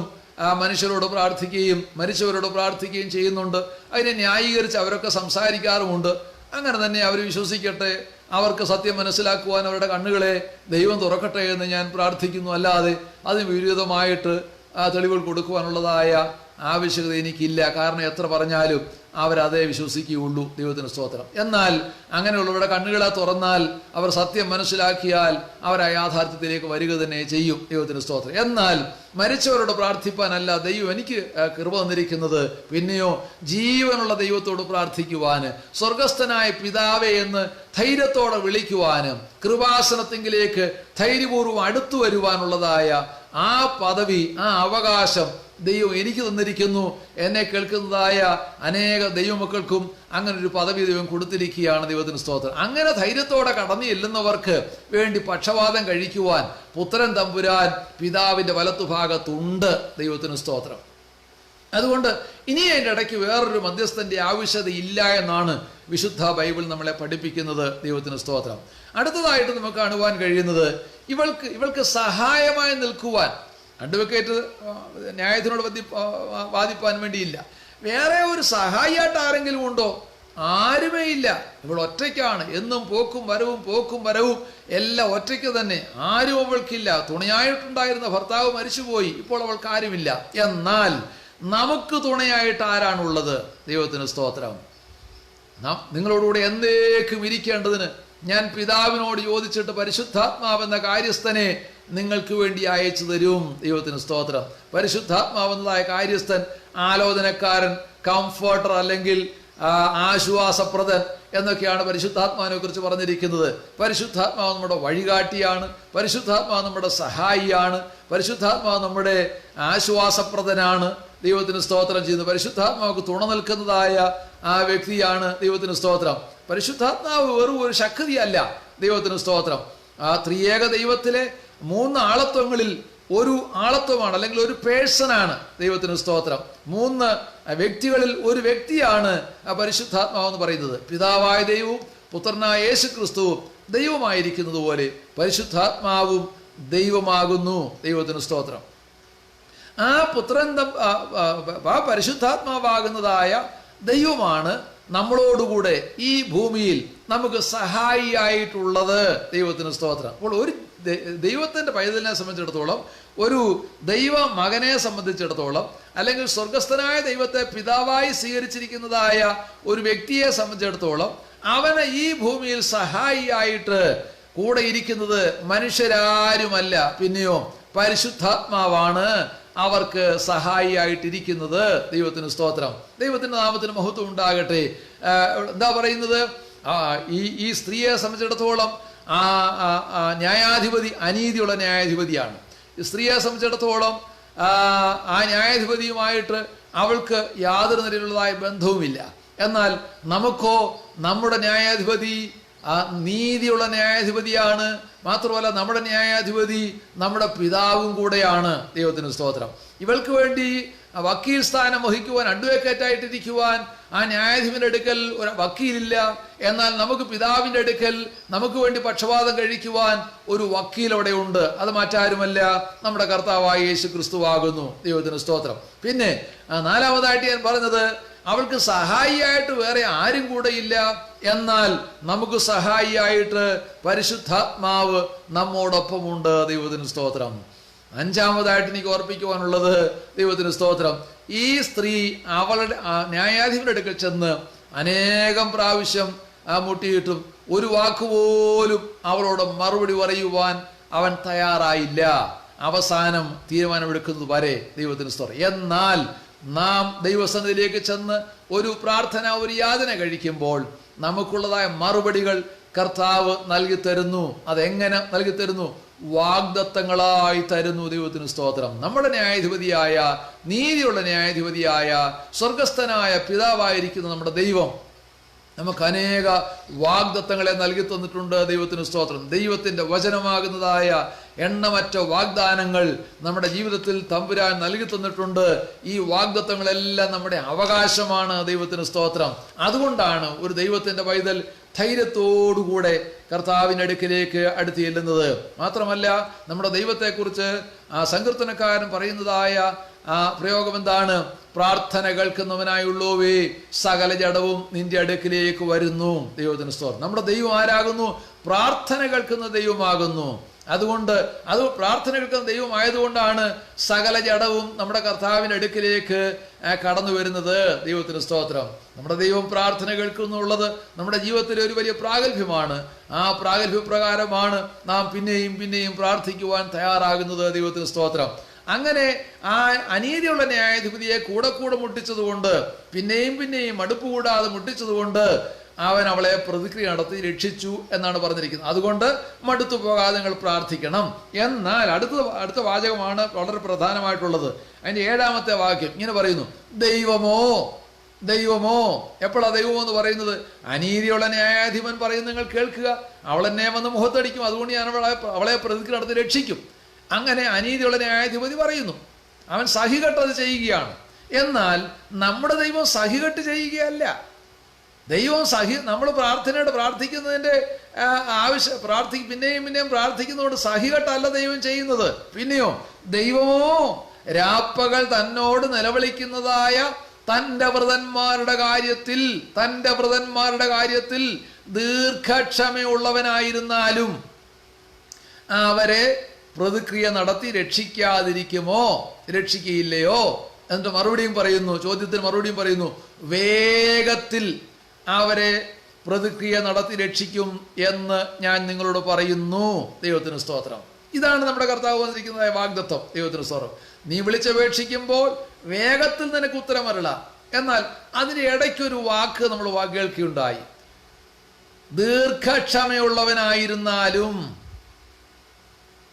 മനുഷ്യരോട് പ്രാർത്ഥിക്കുകയും മരിച്ചവരോട് പ്രാർത്ഥിക്കുകയും ചെയ്യുന്നുണ്ട്. അതിനെ ന്യായീകരിച്ച് അവരൊക്കെ സംസാരിക്കാറുമുണ്ട്. അങ്ങനെ തന്നെ അവർ വിശ്വസിക്കട്ടെ, അവർക്ക് സത്യം മനസ്സിലാക്കുവാൻ അവരുടെ കണ്ണുകളെ ദൈവം തുറക്കട്ടെ എന്ന് ഞാൻ പ്രാർത്ഥിക്കുന്നു. അല്ലാതെ അതിന് വിപരീതമായിട്ട് തെളിവുകൾ കൊടുക്കുവാനുള്ളതായ ആവശ്യകത എനിക്കില്ല. കാരണം എത്ര പറഞ്ഞാലും അവരതേ വിശ്വസിക്കുകയുള്ളൂ. ദൈവത്തിന് സ്തോത്രം. എന്നാൽ അങ്ങനെയുള്ളവരുടെ കണ്ണുകളെ തുറന്നാൽ, അവർ സത്യം മനസ്സിലാക്കിയാൽ അവർ ആ യാഥാർത്ഥ്യത്തിലേക്ക് വരിക തന്നെ ചെയ്യും. ദൈവത്തിന് സ്തോത്രം. എന്നാൽ മരിച്ചവരോട് പ്രാർത്ഥിപ്പാനല്ല ദൈവം എനിക്ക് കൃപ തന്നിരിക്കുന്നത്, പിന്നെയോ ജീവനുള്ള ദൈവത്തോട് പ്രാർത്ഥിക്കുവാന്, സ്വർഗസ്ഥനായ പിതാവേ എന്ന് ധൈര്യത്തോടെ വിളിക്കുവാനും, കൃപാസനത്തിങ്കിലേക്ക് ധൈര്യപൂർവ്വം അടുത്തു വരുവാനുള്ളതായ ആ പദവി, ആ അവകാശം ദൈവം എനിക്ക് തന്നിരിക്കുന്നു. എന്നെ കേൾക്കുന്നതായ അനേക ദൈവമക്കൾക്കും അങ്ങനെ ഒരു പദവി ദൈവം കൊടുത്തിരിക്കുകയാണ്. ദൈവത്തിന് സ്തോത്രം. അങ്ങനെ ധൈര്യത്തോടെ കടന്നു ചെല്ലുന്നവർക്ക് വേണ്ടി പക്ഷവാദം കഴിക്കുവാൻ പുത്രൻ തമ്പുരാൻ പിതാവിൻ്റെ വലത്തുഭാഗത്തുണ്ട്. ദൈവത്തിന് സ്തോത്രം. അതുകൊണ്ട് ഇനി അതിൻ്റെ ഇടയ്ക്ക് വേറൊരു മധ്യസ്ഥന്റെ ആവശ്യത ഇല്ല എന്നാണ് വിശുദ്ധ ബൈബിൾ നമ്മളെ പഠിപ്പിക്കുന്നത്. ദൈവത്തിന് സ്തോത്രം. അടുത്തതായിട്ട് നമുക്ക് കാണുവാൻ കഴിയുന്നത്, ഇവൾക്ക് സഹായമായി നിൽക്കുവാൻ, അഡ്വക്കേറ്റ് ന്യായത്തിനോട് വാദിപ്പാൻ വേണ്ടിയില്ല, വേറെ ഒരു സഹായിയായിട്ട് ആരെങ്കിലും ഉണ്ടോ? ആരുമേ ഇല്ല. ഇവൾ ഒറ്റയ്ക്കാണ്. എന്നും പോക്കും വരവും എല്ലാം ഒറ്റയ്ക്ക് തന്നെ. ആരും അവൾക്കില്ല. തുണയായിട്ടുണ്ടായിരുന്ന ഭർത്താവ് മരിച്ചുപോയി, ഇപ്പോൾ അവൾക്ക് ആരുമില്ല. എന്നാൽ നമുക്ക് തുണയായിട്ട് ആരാണുള്ളത്? ദൈവത്തിന് സ്തോത്രം. നിങ്ങളോടുകൂടെ എന്നേക്കും ഇരിക്കേണ്ടതിന് ഞാൻ പിതാവിനോട് ചോദിച്ചിട്ട് പരിശുദ്ധാത്മാവെന്ന കാര്യസ്ഥനെ നിങ്ങൾക്ക് വേണ്ടി അയച്ചു തരും. ദൈവത്തിന് സ്തോത്രം. പരിശുദ്ധാത്മാവെന്നതായ കാര്യസ്ഥൻ, ആലോചനക്കാരൻ, കംഫർട്ടർ അല്ലെങ്കിൽ ആശ്വാസപ്രദൻ എന്നൊക്കെയാണ് പരിശുദ്ധാത്മാവിനെ കുറിച്ച് പറഞ്ഞിരിക്കുന്നത്. പരിശുദ്ധാത്മാവ് നമ്മുടെ വഴികാട്ടിയാണ്, പരിശുദ്ധാത്മാവ് നമ്മുടെ സഹായിയാണ്, പരിശുദ്ധാത്മാവ് നമ്മുടെ ആശ്വാസപ്രദനാണ്. ദൈവത്തിന് സ്തോത്രം ചെയ്യുന്നു. പരിശുദ്ധാത്മാവ് തുണ നിൽക്കുന്നതായ ആ വ്യക്തിയാണ്. ദൈവത്തിന് സ്തോത്രം. പരിശുദ്ധാത്മാവ് വെറും ഒരു ശക്തിയല്ല. ദൈവത്തിന് സ്തോത്രം. ആ ത്രിയേക ദൈവത്തിലെ 3 ആളത്വങ്ങളിൽ ഒരു ആളത്വമാണ്, അല്ലെങ്കിൽ ഒരു പേഴ്സണാണ്. ദൈവത്തിന് സ്തോത്രം. 3 വ്യക്തികളിൽ ഒരു വ്യക്തിയാണ് ആ പരിശുദ്ധാത്മാവ് എന്ന് പറയുന്നത്. പിതാവായ ദൈവവും പുത്രനായ യേശു ക്രിസ്തുവും ദൈവമായിരിക്കുന്നത് പോലെ പരിശുദ്ധാത്മാവും ദൈവമാകുന്നു. ദൈവത്തിന് സ്തോത്രം. ആ പുത്രൻ ആ പരിശുദ്ധാത്മാവാകുന്നതായ ദൈവമാണ് നമ്മളോടുകൂടെ ഈ ഭൂമിയിൽ നമുക്ക് സഹായിയായിട്ടുള്ളത്. ദൈവത്തിന് സ്തോത്രം. അപ്പോൾ ഒരു ദൈവത്തിൻ്റെ പൈതലിനെ സംബന്ധിച്ചിടത്തോളം, ഒരു ദൈവ മകനെ സംബന്ധിച്ചിടത്തോളം, അല്ലെങ്കിൽ സ്വർഗസ്ഥനായ ദൈവത്തെ പിതാവായി സ്വീകരിച്ചിരിക്കുന്നതായ ഒരു വ്യക്തിയെ സംബന്ധിച്ചിടത്തോളം, അവന് ഈ ഭൂമിയിൽ സഹായിയായിട്ട് കൂടെ ഇരിക്കുന്നത് മനുഷ്യരാരുമല്ല, പിന്നെയോ പരിശുദ്ധാത്മാവാണ് അവർക്ക് സഹായിയായിട്ടിരിക്കുന്നത്. ദൈവത്തിന് സ്തോത്രം. ദൈവത്തിൻ്റെ നാമത്തിന് മഹത്വം ഉണ്ടാകട്ടെ. എന്താ പറയുന്നത്? ഈ സ്ത്രീയെ സംബന്ധിച്ചിടത്തോളം ന്യായാധിപതി അനീതിയുള്ള ന്യായാധിപതിയാണ്. സ്ത്രീയെ സംബന്ധിച്ചിടത്തോളം ആ ന്യായാധിപതിയുമായിട്ട് അവൾക്ക് യാതൊരു നിലയിലുള്ളതായ ബന്ധവുമില്ല. എന്നാൽ നമുക്കോ നമ്മുടെ ന്യായാധിപതി നീതിയുള്ള ന്യായാധിപതിയാണ്. മാത്രമല്ല, നമ്മുടെ ന്യായാധിപതി നമ്മുടെ പിതാവും കൂടെയാണ്. ദൈവത്തിന് സ്തോത്രം. ഇവൾക്ക് വേണ്ടി വക്കീൽ സ്ഥാനം വഹിക്കുവാൻ, അഡ്വക്കേറ്റായിട്ടിരിക്കുവാൻ ആ ന്യായാധിപന്റെ അടുക്കൽ ഒരു വക്കീലില്ല. എന്നാൽ നമുക്ക് പിതാവിൻ്റെ അടുക്കൽ നമുക്ക് വേണ്ടി പക്ഷപാതം കഴിക്കുവാൻ ഒരു വക്കീൽ അവിടെ ഉണ്ട്. അത് മറ്റാരുമല്ല, നമ്മുടെ കർത്താവായ യേശു ക്രിസ്തുവാകുന്നു. ദൈവത്തിന് സ്തോത്രം. പിന്നെ 4-ാമതായിട്ട് ഞാൻ പറഞ്ഞത്, അവൾക്ക് സഹായിയായിട്ട് വേറെ ആരും കൂടെ ഇല്ല. എന്നാൽ നമുക്ക് സഹായിയായിട്ട് പരിശുദ്ധാത്മാവ് നമ്മോടൊപ്പമുണ്ട്. ദൈവത്തിന് സ്തോത്രം. 5-ാമതായിട്ട് എനിക്ക് ഓർപ്പിക്കുവാനുള്ളത്, ദൈവത്തിന് സ്തോത്രം, ഈ സ്ത്രീ അവളുടെ ന്യായാധിപന്റെ അടുക്കൽ ചെന്ന് അനേകം പ്രാവശ്യം മുട്ടിയിട്ടും ഒരു വാക്കുപോലും അവളോട് മറുപടി പറയുവാൻ അവൻ തയ്യാറായില്ല. അവസാനം തീരുമാനമെടുക്കുന്നത് വരെ. ദൈവത്തിന് സ്തോത്രം. എന്നാൽ നാം ദൈവസന്നിധിയിലേക്ക് ചെന്ന് ഒരു പ്രാർത്ഥന, ഒരു യാതന കഴിക്കുമ്പോൾ നമുക്കുള്ളതായ മറുപടികൾ കർത്താവ് നൽകി തരുന്നു. അതെങ്ങനെ നൽകി തരുന്നു? വാഗ്ദത്തങ്ങളായി തരുന്നു. ദൈവത്തിന് സ്തോത്രം. നമ്മുടെ ന്യായാധിപതിയായ, നീതിയുള്ള ന്യായാധിപതിയായ, സ്വർഗസ്ഥനായ പിതാവായിരിക്കുന്ന നമ്മുടെ ദൈവം നമുക്ക് അനേക വാഗ്ദത്തങ്ങളെ നൽകി തന്നിട്ടുണ്ട്. ദൈവത്തിന് സ്തോത്രം. ദൈവത്തിൻ്റെ വചനമാകുന്നതായ എണ്ണമറ്റ വാഗ്ദാനങ്ങൾ നമ്മുടെ ജീവിതത്തിൽ തമ്പുരാൻ നൽകി തന്നിട്ടുണ്ട്. ഈ വാഗ്ദത്തങ്ങളെല്ലാം നമ്മുടെ അവകാശമാണ്. ദൈവത്തിന് സ്തോത്രം. അതുകൊണ്ടാണ് ഒരു ദൈവത്തിൻ്റെ പൈതൽ ധൈര്യത്തോടുകൂടെ കർത്താവിൻ്റെ അടുക്കിലേക്ക് അടുത്ത് ചെല്ലുന്നത്. മാത്രമല്ല, നമ്മുടെ ദൈവത്തെക്കുറിച്ച് സങ്കീർത്തനക്കാരൻ പറയുന്നതായ പ്രയോഗം എന്താണ്? പ്രാർത്ഥന കേൾക്കുന്നവനായുള്ളവേ, സകല ജഡവും നിന്റെ അടുക്കിലേക്ക് വരുന്നു. ദൈവത്തിന് സ്തോത്രം. നമ്മുടെ ദൈവം ആരാകുന്നു? പ്രാർത്ഥന കേൾക്കുന്ന ദൈവമാകുന്നു. അതുകൊണ്ട് പ്രാർത്ഥന കേൾക്കുന്ന ദൈവമായതുകൊണ്ടാണ് സകല ജഡവും നമ്മുടെ കർത്താവിൻ്റെ അടുക്കിലേക്ക് കടന്നു വരുന്നത്. ദൈവത്തിന് സ്തോത്രം. നമ്മുടെ ദൈവം പ്രാർത്ഥന കേൾക്കുന്നുള്ളത് നമ്മുടെ ജീവിതത്തിലെ ഒരു വലിയ പ്രാഗൽഭ്യമാണ്. ആ പ്രാഗൽഭ്യപ്രകാരമാണ് നാം പിന്നെയും പിന്നെയും പ്രാർത്ഥിക്കുവാൻ തയ്യാറാകുന്നത്. ദൈവത്തിന് സ്തോത്രം. അങ്ങനെ ആ അനീതിയുള്ള ന്യായാധിപതിയെ കൂടെ മുട്ടിച്ചതുകൊണ്ട്, പിന്നെയും പിന്നെയും മടുപ്പ് കൂടാതെ മുട്ടിച്ചതുകൊണ്ട് അവൻ അവളെ പ്രതിക്രിയ നടത്തി രക്ഷിച്ചു എന്നാണ് പറഞ്ഞിരിക്കുന്നത്. അതുകൊണ്ട് മടുത്തു പോകാതെ നിങ്ങൾ പ്രാർത്ഥിക്കണം. എന്നാൽ അടുത്ത വാചകമാണ് വളരെ പ്രധാനമായിട്ടുള്ളത്. അതിൻ്റെ 7-ാമത്തെ വാക്യം ഇങ്ങനെ പറയുന്നു, ദൈവമോ. എപ്പോഴാണ് ദൈവമോ എന്ന് പറയുന്നത്? അനീതിയുള്ള ന്യായാധിപൻ പറയുന്നത് നിങ്ങൾ കേൾക്കുക, അവളെന്നെ വന്ന് മുഖത്തടിക്കും, അതുകൊണ്ട് ഞാൻ അവളെ പ്രതിക്രിയ നടത്തി രക്ഷിക്കും. അങ്ങനെ അനീതിയുള്ള ന്യായാധിപതി പറയുന്നു. അവൻ സഹികെട്ടത് ചെയ്യുകയാണ്. എന്നാൽ നമ്മുടെ ദൈവം സഹികെട്ട് ചെയ്യുകയല്ല. ദൈവം നമ്മൾ പ്രാർത്ഥിക്കുന്നതിൻ്റെ പിന്നെയും പിന്നെയും പ്രാർത്ഥിക്കുന്നതുകൊണ്ട് സഹികെട്ടല്ല ദൈവം ചെയ്യുന്നത്. പിന്നെയോ, ദൈവമോ രാപ്പകൽ തന്നോട് നിലവിളിക്കുന്നതായ തൻ്റെ വ്രതന്മാരുടെ കാര്യത്തിൽ ദീർഘക്ഷമയുള്ളവനായിരുന്നാലും അവരെ പ്രതിക്രിയ നടത്തി രക്ഷിക്കയില്ലയോ? എന്നിട്ട് മറുപടിയും പറയുന്നു, ചോദ്യത്തിന് മറുപടിയും പറയുന്നു, വേഗത്തിൽ അവരെ പ്രതിക്രിയ നടത്തി രക്ഷിക്കും എന്ന് ഞാൻ നിങ്ങളോട് പറയുന്നു. ദൈവത്തിന് സ്തോത്രം. ഇതാണ് നമ്മുടെ കർത്താവ് വന്നിരിക്കുന്നതായ വാഗ്ദത്തം. ദൈവത്തിന് സ്തോത്രം. നീ വിളിച്ചപേക്ഷിക്കുമ്പോൾ വേഗത്തിൽ നിനക്ക് ഉത്തരം വരള. എന്നാൽ അതിന് ഇടയ്ക്കൊരു വാക്ക് നമ്മൾ കേൾക്കുകയുണ്ടായി. ദീർഘക്ഷമയുള്ളവനായിരുന്നാലും,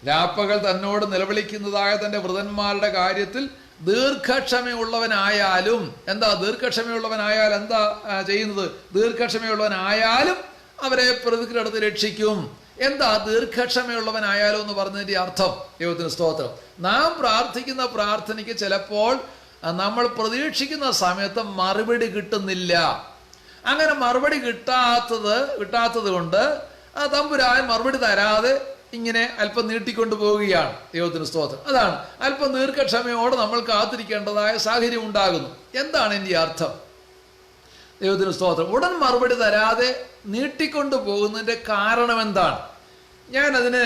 രാപ്പകൽ തന്നോട് നിലവിളിക്കുന്നതായ തൻ്റെ വൃതന്മാരുടെ കാര്യത്തിൽ ദീർഘക്ഷമയുള്ളവനായാലും, എന്താ ദീർഘക്ഷമയുള്ളവനായാൽ എന്താ ചെയ്യുന്നത്? ദീർഘക്ഷമയുള്ളവനായാലും അവരെ പ്രതിക്രടത്ത് രക്ഷിക്കും. എന്താ ദീർഘക്ഷമയുള്ളവനായാലും എന്ന് പറഞ്ഞതിൻ്റെ അർത്ഥം? ദൈവത്തിന് സ്തോത്രം. നാം പ്രാർത്ഥിക്കുന്ന പ്രാർത്ഥനയ്ക്ക് ചിലപ്പോൾ നമ്മൾ പ്രതീക്ഷിക്കുന്ന സമയത്ത് മറുപടി കിട്ടുന്നില്ല. അങ്ങനെ മറുപടി കിട്ടാത്തത് കൊണ്ട് തമ്പുരാൻ മറുപടി തരാതെ ഇങ്ങനെ അല്പം നീട്ടിക്കൊണ്ടു പോവുകയാണ്. ദൈവത്തിന് സ്തോത്രം. അതാണ് അല്പം ദീർഘക്ഷമയോടെ നമ്മൾ കാത്തിരിക്കേണ്ടതായ സാഹചര്യം ഉണ്ടാകുന്നു. എന്താണ് എൻ്റെ അർത്ഥം? ദൈവത്തിന് സ്തോത്രം. ഉടൻ മറുപടി തരാതെ നീട്ടിക്കൊണ്ടു പോകുന്നതിൻ്റെ കാരണം എന്താണ്? ഞാനതിന്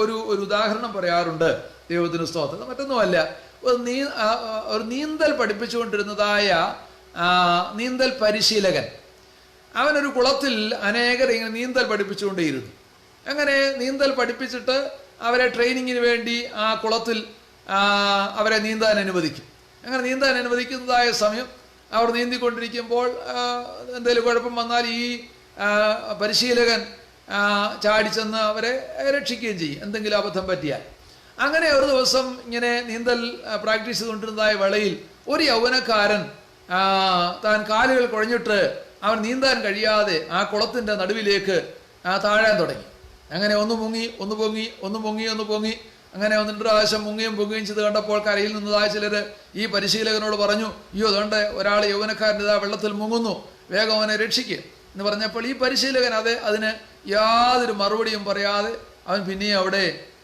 ഒരു ഉദാഹരണം പറയാറുണ്ട്. ദൈവത്തിന് സ്തോത്രം. മറ്റൊന്നുമല്ല, ഒരു നീന്തൽ പഠിപ്പിച്ചുകൊണ്ടിരുന്നതായ നീന്തൽ പരിശീലകൻ, അവനൊരു കുളത്തിൽ അനേകർ ഇങ്ങനെ നീന്തൽ പഠിപ്പിച്ചുകൊണ്ടേയിരുന്നു. അങ്ങനെ നീന്തൽ പഠിപ്പിച്ചിട്ട് അവരെ ട്രെയിനിങ്ങിന് വേണ്ടി ആ കുളത്തിൽ അവരെ നീന്താൻ അനുവദിക്കും. അങ്ങനെ നീന്താൻ അനുവദിക്കുന്നതായ സമയം അവർ നീന്തിക്കൊണ്ടിരിക്കുമ്പോൾ എന്തെങ്കിലും കുഴപ്പം വന്നാൽ ഈ പരിശീലകൻ ചാടിച്ചെന്ന് അവരെ രക്ഷിക്കുകയും ചെയ്യും, എന്തെങ്കിലും അബദ്ധം പറ്റിയാൽ. അങ്ങനെ ഒരു ദിവസം ഇങ്ങനെ നീന്തൽ പ്രാക്ടീസ് ചെയ്തുകൊണ്ടിരുന്നതായ വേളയിൽ ഒരു യൗവനക്കാരൻ താൻ കാലുകൾ കുഴഞ്ഞിട്ട് അവൻ നീന്താൻ കഴിയാതെ ആ കുളത്തിൻ്റെ നടുവിലേക്ക് താഴാൻ തുടങ്ങി. അങ്ങനെ ഒന്ന് പൊങ്ങി അങ്ങനെ 1-2 പ്രാവശ്യം മുങ്ങുകയും ചെയ്ത് കണ്ടപ്പോൾ കരയിൽ നിന്നതായ ചിലർ ഈ പരിശീലകനോട് പറഞ്ഞു, അയ്യോ അതുകൊണ്ട് ഒരാൾ യൗവനക്കാരൻ്റെ വെള്ളത്തിൽ മുങ്ങുന്നു, വേഗം അവനെ രക്ഷിക്കുക എന്ന് പറഞ്ഞപ്പോൾ ഈ പരിശീലകൻ അതിന് യാതൊരു മറുപടിയും പറയാതെ അവൻ പിന്നെയും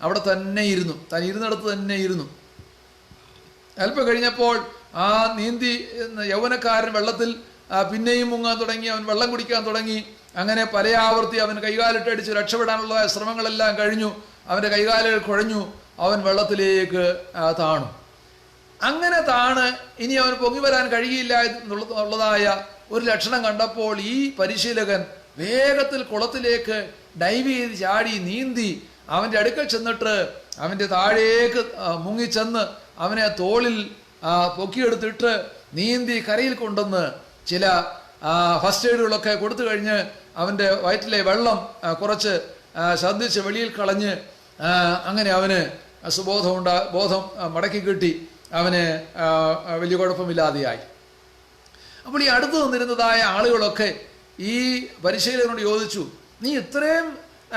അവിടെ തന്നെ ഇരുന്നു. താൻ ഇരുന്നിടത്ത് തന്നെ ഇരുന്നു. അല്പം കഴിഞ്ഞപ്പോൾ ആ നീന്തി യൗവനക്കാരൻ വെള്ളത്തിൽ പിന്നെയും മുങ്ങാൻ തുടങ്ങി. അവൻ വെള്ളം കുടിക്കാൻ തുടങ്ങി. അങ്ങനെ പല ആവർത്തി അവൻ കൈകാലിട്ടടിച്ച് രക്ഷപ്പെടാനുള്ള ശ്രമങ്ങളെല്ലാം കഴിഞ്ഞു. അവൻ്റെ കൈകാലുകൾ കുഴഞ്ഞു. അവൻ വെള്ളത്തിലേക്ക് താണു. അങ്ങനെ ഇനി അവൻ പൊങ്ങി വരാൻ കഴിയില്ല എന്നുള്ളതായ ഒരു ലക്ഷണം കണ്ടപ്പോൾ ഈ പരിശീലകൻ വേഗത്തിൽ കുളത്തിലേക്ക് ഡൈവ് ചെയ്ത് ചാടി നീന്തി അവൻ്റെ അടുക്കൽ ചെന്നിട്ട് അവൻ്റെ താഴേക്ക് മുങ്ങിച്ചെന്ന് അവനെ തോളിൽ പൊക്കിയെടുത്തിട്ട് നീന്തി കരയിൽ കൊണ്ടുവന്ന് ചില ഫസ്റ്റ് എയ്ഡുകളൊക്കെ കൊടുത്തു കഴിഞ്ഞ് അവൻ്റെ വയറ്റിലെ വെള്ളം കുറച്ച് ശ്രദ്ധിച്ച് വെളിയിൽ കളഞ്ഞ് അങ്ങനെ അവന് ബോധം മടക്കി കിട്ടി. അവന് വലിയ കുഴപ്പമില്ലാതെയായി. അപ്പോൾ ഈ അടുത്ത് നിന്നിരുന്നതായ ആളുകളൊക്കെ ഈ പരിശീലകനോട് ചോദിച്ചു, നീ ഇത്രയും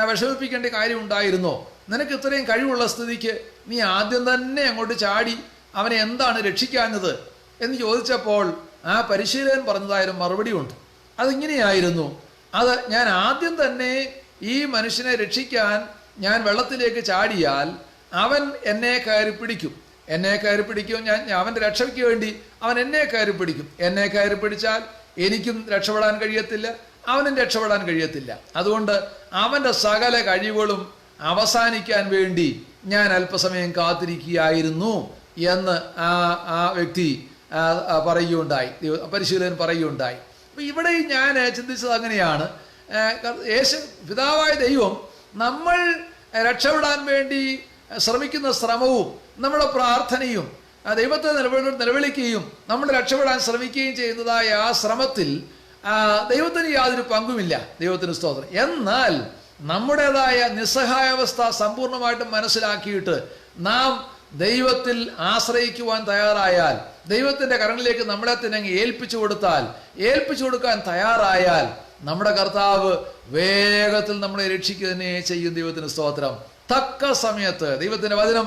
വിഷമിപ്പിക്കേണ്ട കാര്യം ഉണ്ടായിരുന്നോ? നിനക്ക് ഇത്രയും കഴിവുള്ള സ്ഥിതിക്ക് നീ ആദ്യം തന്നെ അങ്ങോട്ട് ചാടി അവനെ എന്താണ് രക്ഷിക്കാഞ്ഞത് എന്ന് ചോദിച്ചപ്പോൾ ആ പരിശീലകൻ പറഞ്ഞതായാലും മറുപടി ഉണ്ട്. അതിങ്ങനെയായിരുന്നു, ഞാൻ ആദ്യം തന്നെ ഈ മനുഷ്യനെ രക്ഷിക്കാൻ ഞാൻ വെള്ളത്തിലേക്ക് ചാടിയാൽ അവൻ എന്നെ കയറി പിടിക്കും. ഞാൻ അവൻ്റെ രക്ഷയ്ക്ക് വേണ്ടി അവൻ എന്നെ കയറി പിടിക്കും. എന്നെ കയറി പിടിച്ചാൽ എനിക്കും രക്ഷപ്പെടാൻ കഴിയത്തില്ല, അവനും രക്ഷപ്പെടാൻ കഴിയത്തില്ല. അതുകൊണ്ട് അവൻ്റെ സകല കഴിവുകളും അവസാനിക്കാൻ വേണ്ടി ഞാൻ അല്പസമയം കാത്തിരിക്കുകയായിരുന്നു എന്ന് ആ വ്യക്തി പറയുകയുണ്ടായി, പരിശീലകൻ പറയുകയുണ്ടായി. അപ്പം ഇവിടെ ഞാൻ ചിന്തിച്ചത് അങ്ങനെയാണ്. പിതാവായ ദൈവം നമ്മൾ രക്ഷപ്പെടാൻ വേണ്ടി ശ്രമിക്കുന്ന ശ്രമവും നമ്മുടെ പ്രാർത്ഥനയും ദൈവത്തെ നിലവിളിക്കുകയും നമ്മൾ രക്ഷപ്പെടാൻ ശ്രമിക്കുകയും ചെയ്യുന്നതായ ആ ശ്രമത്തിൽ ദൈവത്തിന് യാതൊരു പങ്കുമില്ല. ദൈവത്തിന് സ്തോത്രം. എന്നാൽ നമ്മുടേതായ നിസ്സഹായാവസ്ഥ സമ്പൂർണ്ണമായിട്ടും മനസ്സിലാക്കിയിട്ട് നാം ദൈവത്തിൽ ആശ്രയിക്കുവാൻ തയ്യാറായാൽ, ദൈവത്തിൻ്റെ കരങ്ങളിലേക്ക് നമ്മളെ തന്നെ ഏൽപ്പിച്ചു കൊടുക്കാൻ തയ്യാറായാൽ നമ്മുടെ കർത്താവ് വേഗത്തിൽ നമ്മളെ രക്ഷിക്കുക തന്നെ ചെയ്യും. ദൈവത്തിന് സ്തോത്രം. തക്ക സമയത്ത് ദൈവത്തിന്റെ വചനം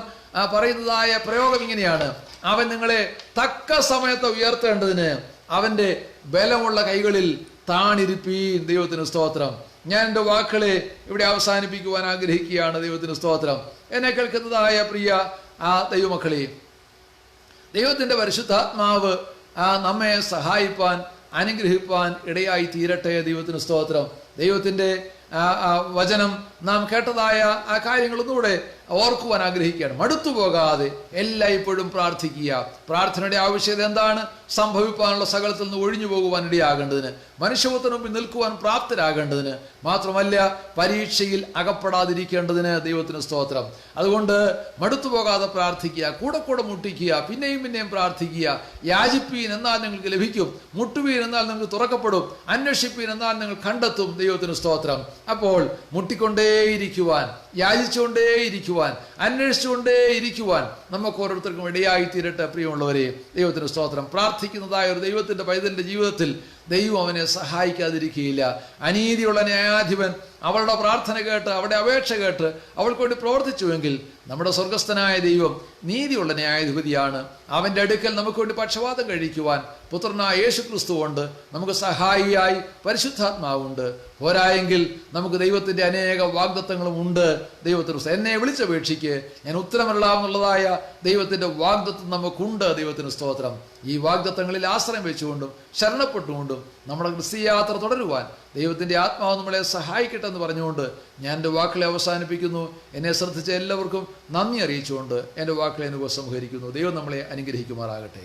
പറയുന്നതായ പ്രയോഗം ഇങ്ങനെയാണ്, അവൻ നിങ്ങളെ തക്ക സമയത്ത് ഉയർത്തേണ്ടതിന് അവന്റെ ബലമുള്ള കൈകളിൽ താണിരിപ്പീൻ. ദൈവത്തിന് സ്തോത്രം. ഞാൻ എൻ്റെ വാക്കുകളെ ഇവിടെ അവസാനിപ്പിക്കുവാൻ ആഗ്രഹിക്കുകയാണ്. ദൈവത്തിന് സ്തോത്രം. എന്നെ കേൾക്കുന്നതായ പ്രിയ ദൈവമക്കളെ, ദൈവത്തിൻ്റെ പരിശുദ്ധാത്മാവ് നമ്മെ സഹായിപ്പാൻ അനുഗ്രഹിപ്പാൻ ഇടയായി തീരട്ടെ. ദൈവത്തിന് സ്തോത്രം. ദൈവത്തിൻ്റെ വചനം നാം കേട്ടതായ ആ കാര്യങ്ങളൊന്നുകൂടെ ഓർക്കുവാൻ ആഗ്രഹിക്കുകയാണ്. മടുത്തു പോകാതെ എല്ലായ്പ്പോഴും പ്രാർത്ഥിക്കുക. പ്രാർത്ഥനയുടെ ആവശ്യകത എന്താണ്? സംഭവിക്കാനുള്ള സകലത്തിൽ നിന്ന് ഒഴിഞ്ഞു പോകുവാൻ ഇടയാകേണ്ടതിന്, മനുഷ്യപുത്രന് മുമ്പിൽ നിൽക്കുവാൻ പ്രാപ്തരാകേണ്ടതിന്, മാത്രമല്ല പരീക്ഷയിൽ അകപ്പെടാതിരിക്കേണ്ടതിന്. ദൈവത്തിന് സ്തോത്രം. അതുകൊണ്ട് മടുത്തു പോകാതെ പ്രാർത്ഥിക്കുക, കൂടെ കൂടെ മുട്ടിക്കുക, പിന്നെയും പിന്നെയും പ്രാർത്ഥിക്കുക. യാചിപ്പീൻ എന്നാൽ നിങ്ങൾക്ക് ലഭിക്കും, മുട്ടുവീൻ എന്നാൽ നിങ്ങൾക്ക് തുറക്കപ്പെടും, അന്വേഷിപ്പീൻ എന്നാൽ നിങ്ങൾ കണ്ടെത്തും. ദൈവത്തിന് സ്തോത്രം. അപ്പോൾ മുട്ടിക്കൊണ്ടേയിരിക്കുവാൻ, യാചിച്ചുകൊണ്ടേയിരിക്കുവാൻ, അന്വേഷിച്ചുകൊണ്ടേയിരിക്കുവാൻ നമുക്ക് ഓരോരുത്തർക്കും ഇടയായി തീരട്ടെ. പ്രിയമുള്ളവരെ, ദൈവത്തിന് സ്തോത്രം. പ്രാർത്ഥിക്കുന്നതായ ഒരു ദൈവത്തിൻ്റെ പൈതലിൻ്റെ ജീവിതത്തിൽ ദൈവം അവനെ സഹായിക്കാതിരിക്കുകയില്ല. അനീതിയുള്ള ന്യായാധിപൻ അവളുടെ പ്രാർത്ഥന കേട്ട്, അവളുടെ അപേക്ഷ കേട്ട് അവൾക്ക് വേണ്ടി പ്രവർത്തിച്ചുവെങ്കിൽ നമ്മുടെ സ്വർഗസ്ഥനായ ദൈവം നീതിയുള്ള ന്യായാധിപതിയാണ്. അവൻ്റെ അടുക്കൽ നമുക്ക് വേണ്ടി പക്ഷപാതം കഴിക്കുവാൻ പുത്രനായ യേശു ക്രിസ്തുവുണ്ട്. നമുക്ക് സഹായിയായി പരിശുദ്ധാത്മാവുണ്ട്. പോരായെങ്കിൽ നമുക്ക് ദൈവത്തിൻ്റെ അനേക വാഗ്ദത്തങ്ങളും ഉണ്ട്. ദൈവത്തിന് എന്നെ വിളിച്ചപേക്ഷിക്ക് ഞാൻ ഉത്തരമല്ലാമെന്നുള്ളതായ ദൈവത്തിൻ്റെ വാഗ്ദത്തം നമുക്കുണ്ട്. ദൈവത്തിന് സ്തോത്രം. ഈ വാഗ്ദത്തങ്ങളിൽ ആശ്രയം വെച്ചുകൊണ്ടും ശരണപ്പെട്ടുകൊണ്ടും നമ്മുടെ ക്രിസ്തീയ യാത്ര തുടരുവാൻ ദൈവത്തിൻ്റെ ആത്മാവ് നമ്മളെ സഹായിക്കട്ടെ എന്ന് പറഞ്ഞുകൊണ്ട് ഞാൻ എൻ്റെ വാക്കുകളെ അവസാനിപ്പിക്കുന്നു. എന്നെ ശ്രദ്ധിച്ച എല്ലാവർക്കും നന്ദി അറിയിച്ചുകൊണ്ട് എൻ്റെ വാക്കുകളെ ഉപസംഹരിക്കുന്നു. ദൈവം നമ്മളെ അനുഗ്രഹിക്കുമാറാകട്ടെ.